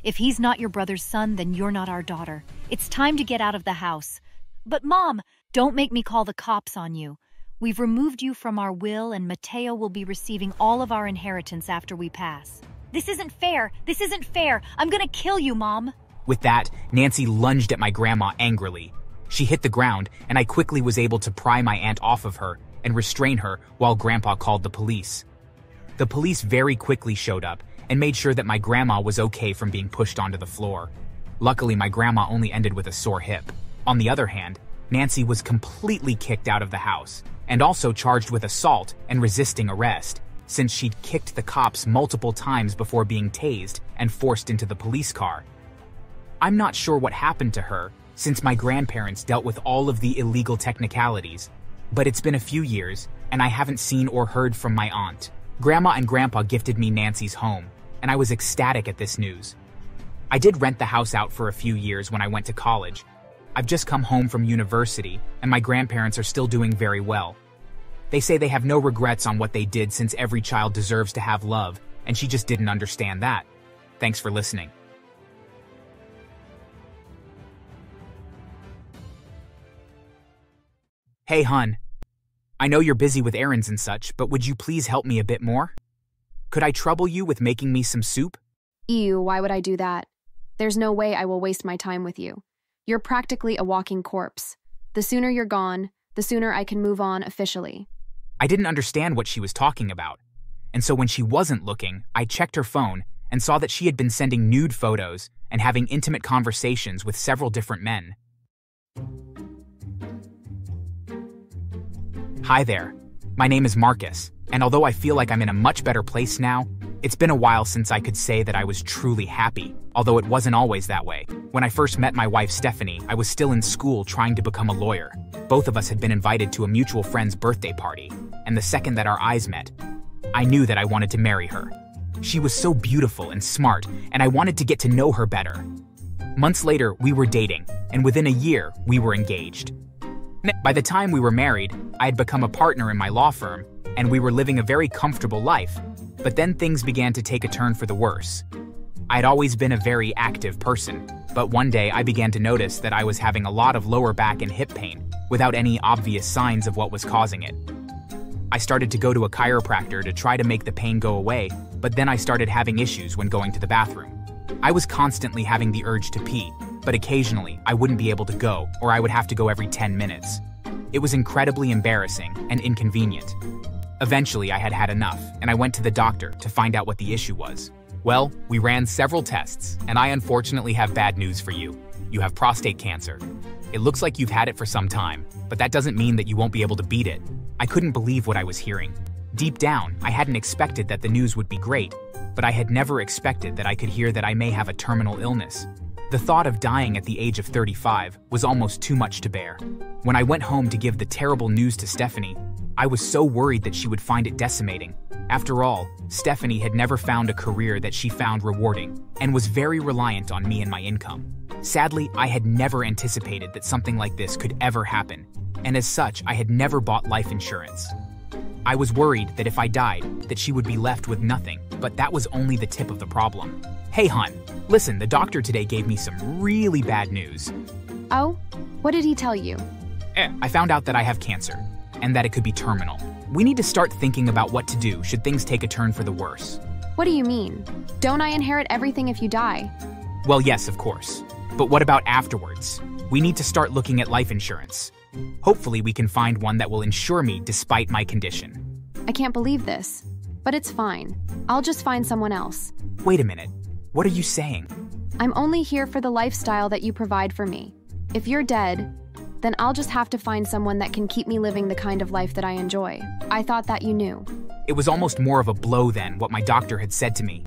If he's not your brother's son, then you're not our daughter. It's time to get out of the house. But Mom, don't make me call the cops on you. We've removed you from our will and Mateo will be receiving all of our inheritance after we pass. This isn't fair. This isn't fair. I'm gonna kill you, Mom. With that, Nancy lunged at my grandma angrily. She hit the ground, and I quickly was able to pry my aunt off of her and restrain her while Grandpa called the police. The police very quickly showed up and made sure that my grandma was okay from being pushed onto the floor. Luckily, my grandma only ended with a sore hip. On the other hand, Nancy was completely kicked out of the house and also charged with assault and resisting arrest, since she'd kicked the cops multiple times before being tased and forced into the police car. I'm not sure what happened to her, since my grandparents dealt with all of the illegal technicalities, but it's been a few years, and I haven't seen or heard from my aunt. Grandma and Grandpa gifted me Nancy's home, and I was ecstatic at this news. I did rent the house out for a few years when I went to college. I've just come home from university, and my grandparents are still doing very well. They say they have no regrets on what they did since every child deserves to have love, and she just didn't understand that. Thanks for listening. Hey, hun. I know you're busy with errands and such, but would you please help me a bit more? Could I trouble you with making me some soup? Ew, why would I do that? There's no way I will waste my time with you. You're practically a walking corpse. The sooner you're gone, the sooner I can move on officially. I didn't understand what she was talking about, and so when she wasn't looking, I checked her phone and saw that she had been sending nude photos and having intimate conversations with several different men. Hi there. My name is Marcus, and although I feel like I'm in a much better place now, it's been a while since I could say that I was truly happy, although it wasn't always that way. When I first met my wife Stephanie, I was still in school trying to become a lawyer. Both of us had been invited to a mutual friend's birthday party, and the second that our eyes met, I knew that I wanted to marry her. She was so beautiful and smart, and I wanted to get to know her better. Months later, we were dating, and within a year, we were engaged. By the time we were married, I had become a partner in my law firm, and we were living a very comfortable life. But then things began to take a turn for the worse. I'd always been a very active person, but one day I began to notice that I was having a lot of lower back and hip pain, without any obvious signs of what was causing it. I started to go to a chiropractor to try to make the pain go away, but then I started having issues when going to the bathroom. I was constantly having the urge to pee, but occasionally I wouldn't be able to go, or I would have to go every 10 minutes. It was incredibly embarrassing and inconvenient. Eventually, I had had enough, and I went to the doctor to find out what the issue was. Well, we ran several tests, and I unfortunately have bad news for you. You have prostate cancer. It looks like you've had it for some time, but that doesn't mean that you won't be able to beat it. I couldn't believe what I was hearing. Deep down, I hadn't expected that the news would be great, but I had never expected that I could hear that I may have a terminal illness. The thought of dying at the age of 35 was almost too much to bear. When I went home to give the terrible news to Stephanie, I was so worried that she would find it decimating. After all, Stephanie had never found a career that she found rewarding and was very reliant on me and my income. Sadly, I had never anticipated that something like this could ever happen, and as such, I had never bought life insurance. I was worried that if I died, that she would be left with nothing, but that was only the tip of the problem. Hey, hun, listen, the doctor today gave me some really bad news. Oh? What did he tell you? I found out that I have cancer, and that it could be terminal. We need to start thinking about what to do should things take a turn for the worse. What do you mean? Don't I inherit everything if you die? Well, yes, of course. But what about afterwards? We need to start looking at life insurance. Hopefully we can find one that will insure me despite my condition. I can't believe this, but it's fine. I'll just find someone else. Wait a minute. What are you saying? I'm only here for the lifestyle that you provide for me. If you're dead, then I'll just have to find someone that can keep me living the kind of life that I enjoy. I thought that you knew. It was almost more of a blow than what my doctor had said to me.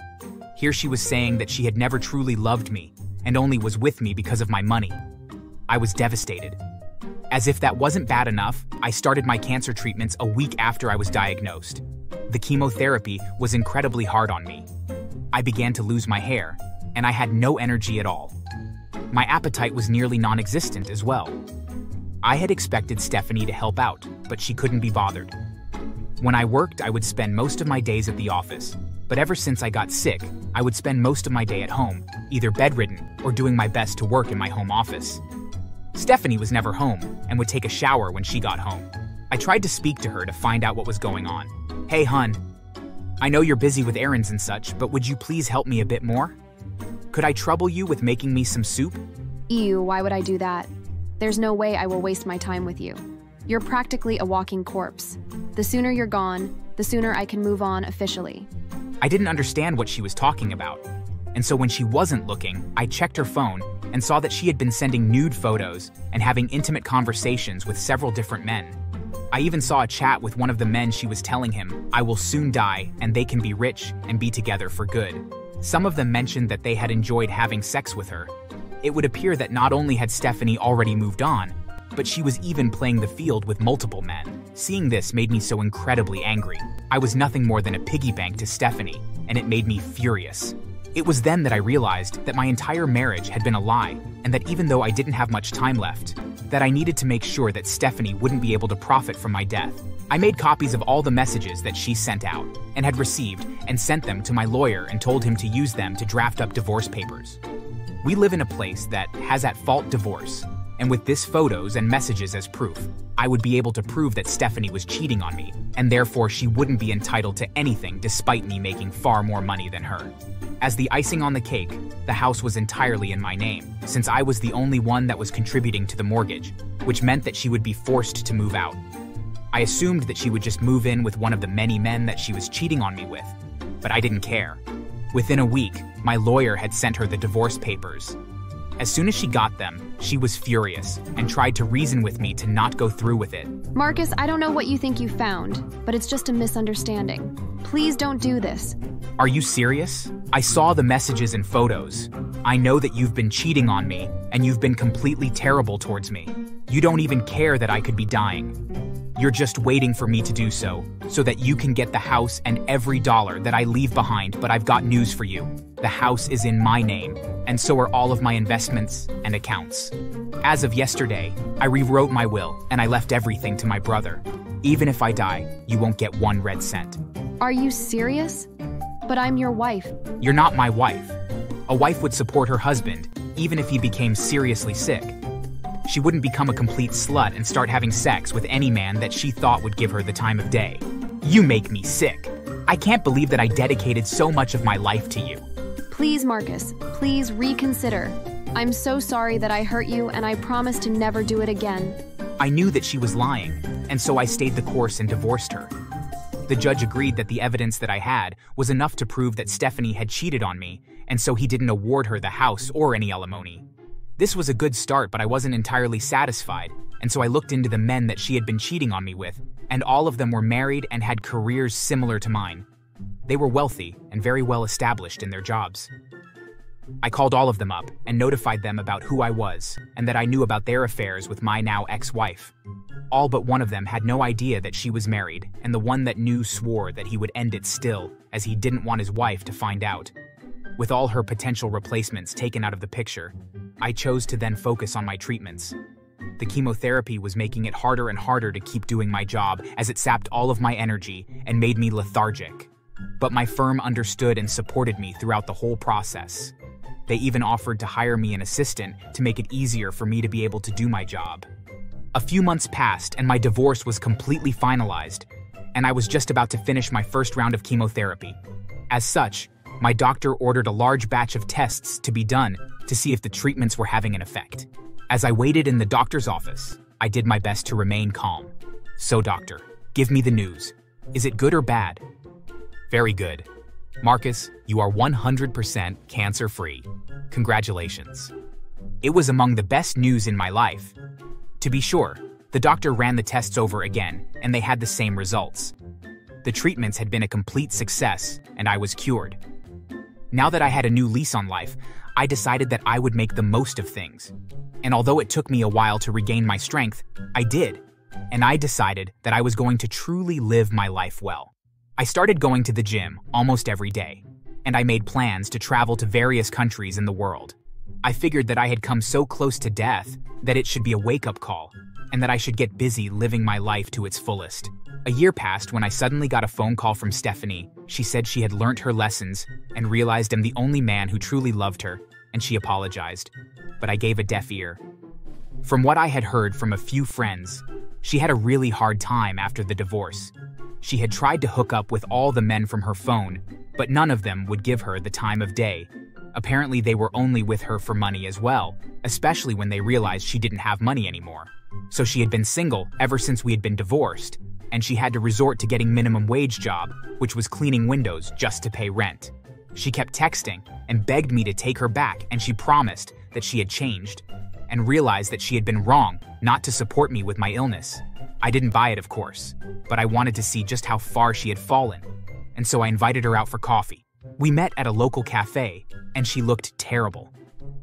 Here she was saying that she had never truly loved me and only was with me because of my money. I was devastated. As if that wasn't bad enough, I started my cancer treatments a week after I was diagnosed. The chemotherapy was incredibly hard on me. I began to lose my hair, and I had no energy at all. My appetite was nearly non-existent as well. I had expected Stephanie to help out, but she couldn't be bothered. When I worked, I would spend most of my days at the office, but ever since I got sick, I would spend most of my day at home, either bedridden or doing my best to work in my home office. Stephanie was never home and would take a shower when she got home. I tried to speak to her to find out what was going on. "Hey, hun. I know you're busy with errands and such, but would you please help me a bit more? Could I trouble you with making me some soup?" Ew, why would I do that? There's no way I will waste my time with you. You're practically a walking corpse. The sooner you're gone, the sooner I can move on officially. I didn't understand what she was talking about, and so when she wasn't looking, I checked her phone and saw that she had been sending nude photos and having intimate conversations with several different men. I even saw a chat with one of the men. She was telling him, "I will soon die and they can be rich and be together for good." Some of them mentioned that they had enjoyed having sex with her. It would appear that not only had Stephanie already moved on, but she was even playing the field with multiple men. Seeing this made me so incredibly angry. I was nothing more than a piggy bank to Stephanie, and it made me furious. It was then that I realized that my entire marriage had been a lie, and that even though I didn't have much time left, that I needed to make sure that Stephanie wouldn't be able to profit from my death. I made copies of all the messages that she sent out, and had received, and sent them to my lawyer and told him to use them to draft up divorce papers. We live in a place that has at-fault divorce, and with this photos and messages as proof, I would be able to prove that Stephanie was cheating on me, and therefore she wouldn't be entitled to anything despite me making far more money than her. As the icing on the cake, the house was entirely in my name, since I was the only one that was contributing to the mortgage, which meant that she would be forced to move out. I assumed that she would just move in with one of the many men that she was cheating on me with, but I didn't care. Within a week, my lawyer had sent her the divorce papers. As soon as she got them, she was furious and tried to reason with me to not go through with it. Marcus, I don't know what you think you found, but it's just a misunderstanding. Please don't do this. Are you serious? I saw the messages and photos. I know that you've been cheating on me, and you've been completely terrible towards me. You don't even care that I could be dying. You're just waiting for me to do so that you can get the house and every dollar that I leave behind, but I've got news for you. The house is in my name, and so are all of my investments and accounts. As of yesterday, I rewrote my will, and I left everything to my brother. Even if I die, you won't get one red cent. Are you serious? But I'm your wife. You're not my wife. A wife would support her husband, even if he became seriously sick. She wouldn't become a complete slut and start having sex with any man that she thought would give her the time of day. You make me sick. I can't believe that I dedicated so much of my life to you. Please, Marcus, please reconsider. I'm so sorry that I hurt you, and I promise to never do it again. I knew that she was lying, and so I stayed the course and divorced her. The judge agreed that the evidence that I had was enough to prove that Stephanie had cheated on me, and so he didn't award her the house or any alimony. This was a good start, but I wasn't entirely satisfied, and so I looked into the men that she had been cheating on me with, and all of them were married and had careers similar to mine. They were wealthy and very well established in their jobs. I called all of them up and notified them about who I was and that I knew about their affairs with my now ex-wife. All but one of them had no idea that she was married, and the one that knew swore that he would end it still, as he didn't want his wife to find out. With all her potential replacements taken out of the picture, I chose to then focus on my treatments. The chemotherapy was making it harder and harder to keep doing my job, as it sapped all of my energy and made me lethargic. But my firm understood and supported me throughout the whole process. They even offered to hire me an assistant to make it easier for me to be able to do my job. A few months passed and my divorce was completely finalized, and I was just about to finish my first round of chemotherapy. As such, my doctor ordered a large batch of tests to be done to see if the treatments were having an effect. As I waited in the doctor's office, I did my best to remain calm. So, doctor, give me the news. Is it good or bad? Very good. Marcus, you are 100% cancer-free. Congratulations. It was among the best news in my life. To be sure, the doctor ran the tests over again, and they had the same results. The treatments had been a complete success, and I was cured. Now that I had a new lease on life, I decided that I would make the most of things. And although it took me a while to regain my strength, I did. And I decided that I was going to truly live my life well. I started going to the gym almost every day, and I made plans to travel to various countries in the world. I figured that I had come so close to death that it should be a wake-up call, and that I should get busy living my life to its fullest. A year passed when I suddenly got a phone call from Stephanie. She said she had learnt her lessons and realized I'm the only man who truly loved her, and she apologized. But I gave a deaf ear. From what I had heard from a few friends, she had a really hard time after the divorce. She had tried to hook up with all the men from her phone, but none of them would give her the time of day. Apparently they were only with her for money as well, especially when they realized she didn't have money anymore. So she had been single ever since we had been divorced, and she had to resort to getting minimum wage job, which was cleaning windows just to pay rent. She kept texting and begged me to take her back, and she promised that she had changed, and realized that she had been wrong not to support me with my illness. I didn't buy it, of course, but I wanted to see just how far she had fallen, and so I invited her out for coffee. We met at a local cafe, and she looked terrible.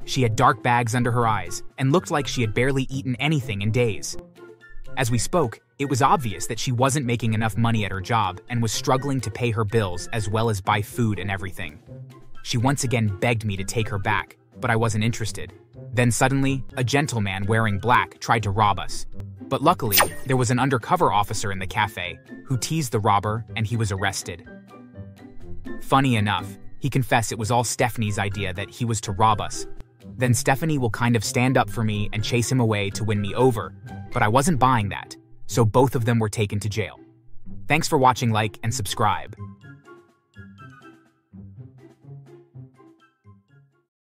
She had dark bags under her eyes and looked like she had barely eaten anything in days. As we spoke, it was obvious that she wasn't making enough money at her job and was struggling to pay her bills as well as buy food and everything. She once again begged me to take her back, but I wasn't interested. Then suddenly, a gentleman wearing black tried to rob us. But luckily, there was an undercover officer in the cafe who teased the robber, and he was arrested. Funny enough, he confessed it was all Stephanie's idea that he was to rob us. Then Stephanie will kind of stand up for me and chase him away to win me over, but I wasn't buying that, so both of them were taken to jail. Thanks for watching, like and subscribe.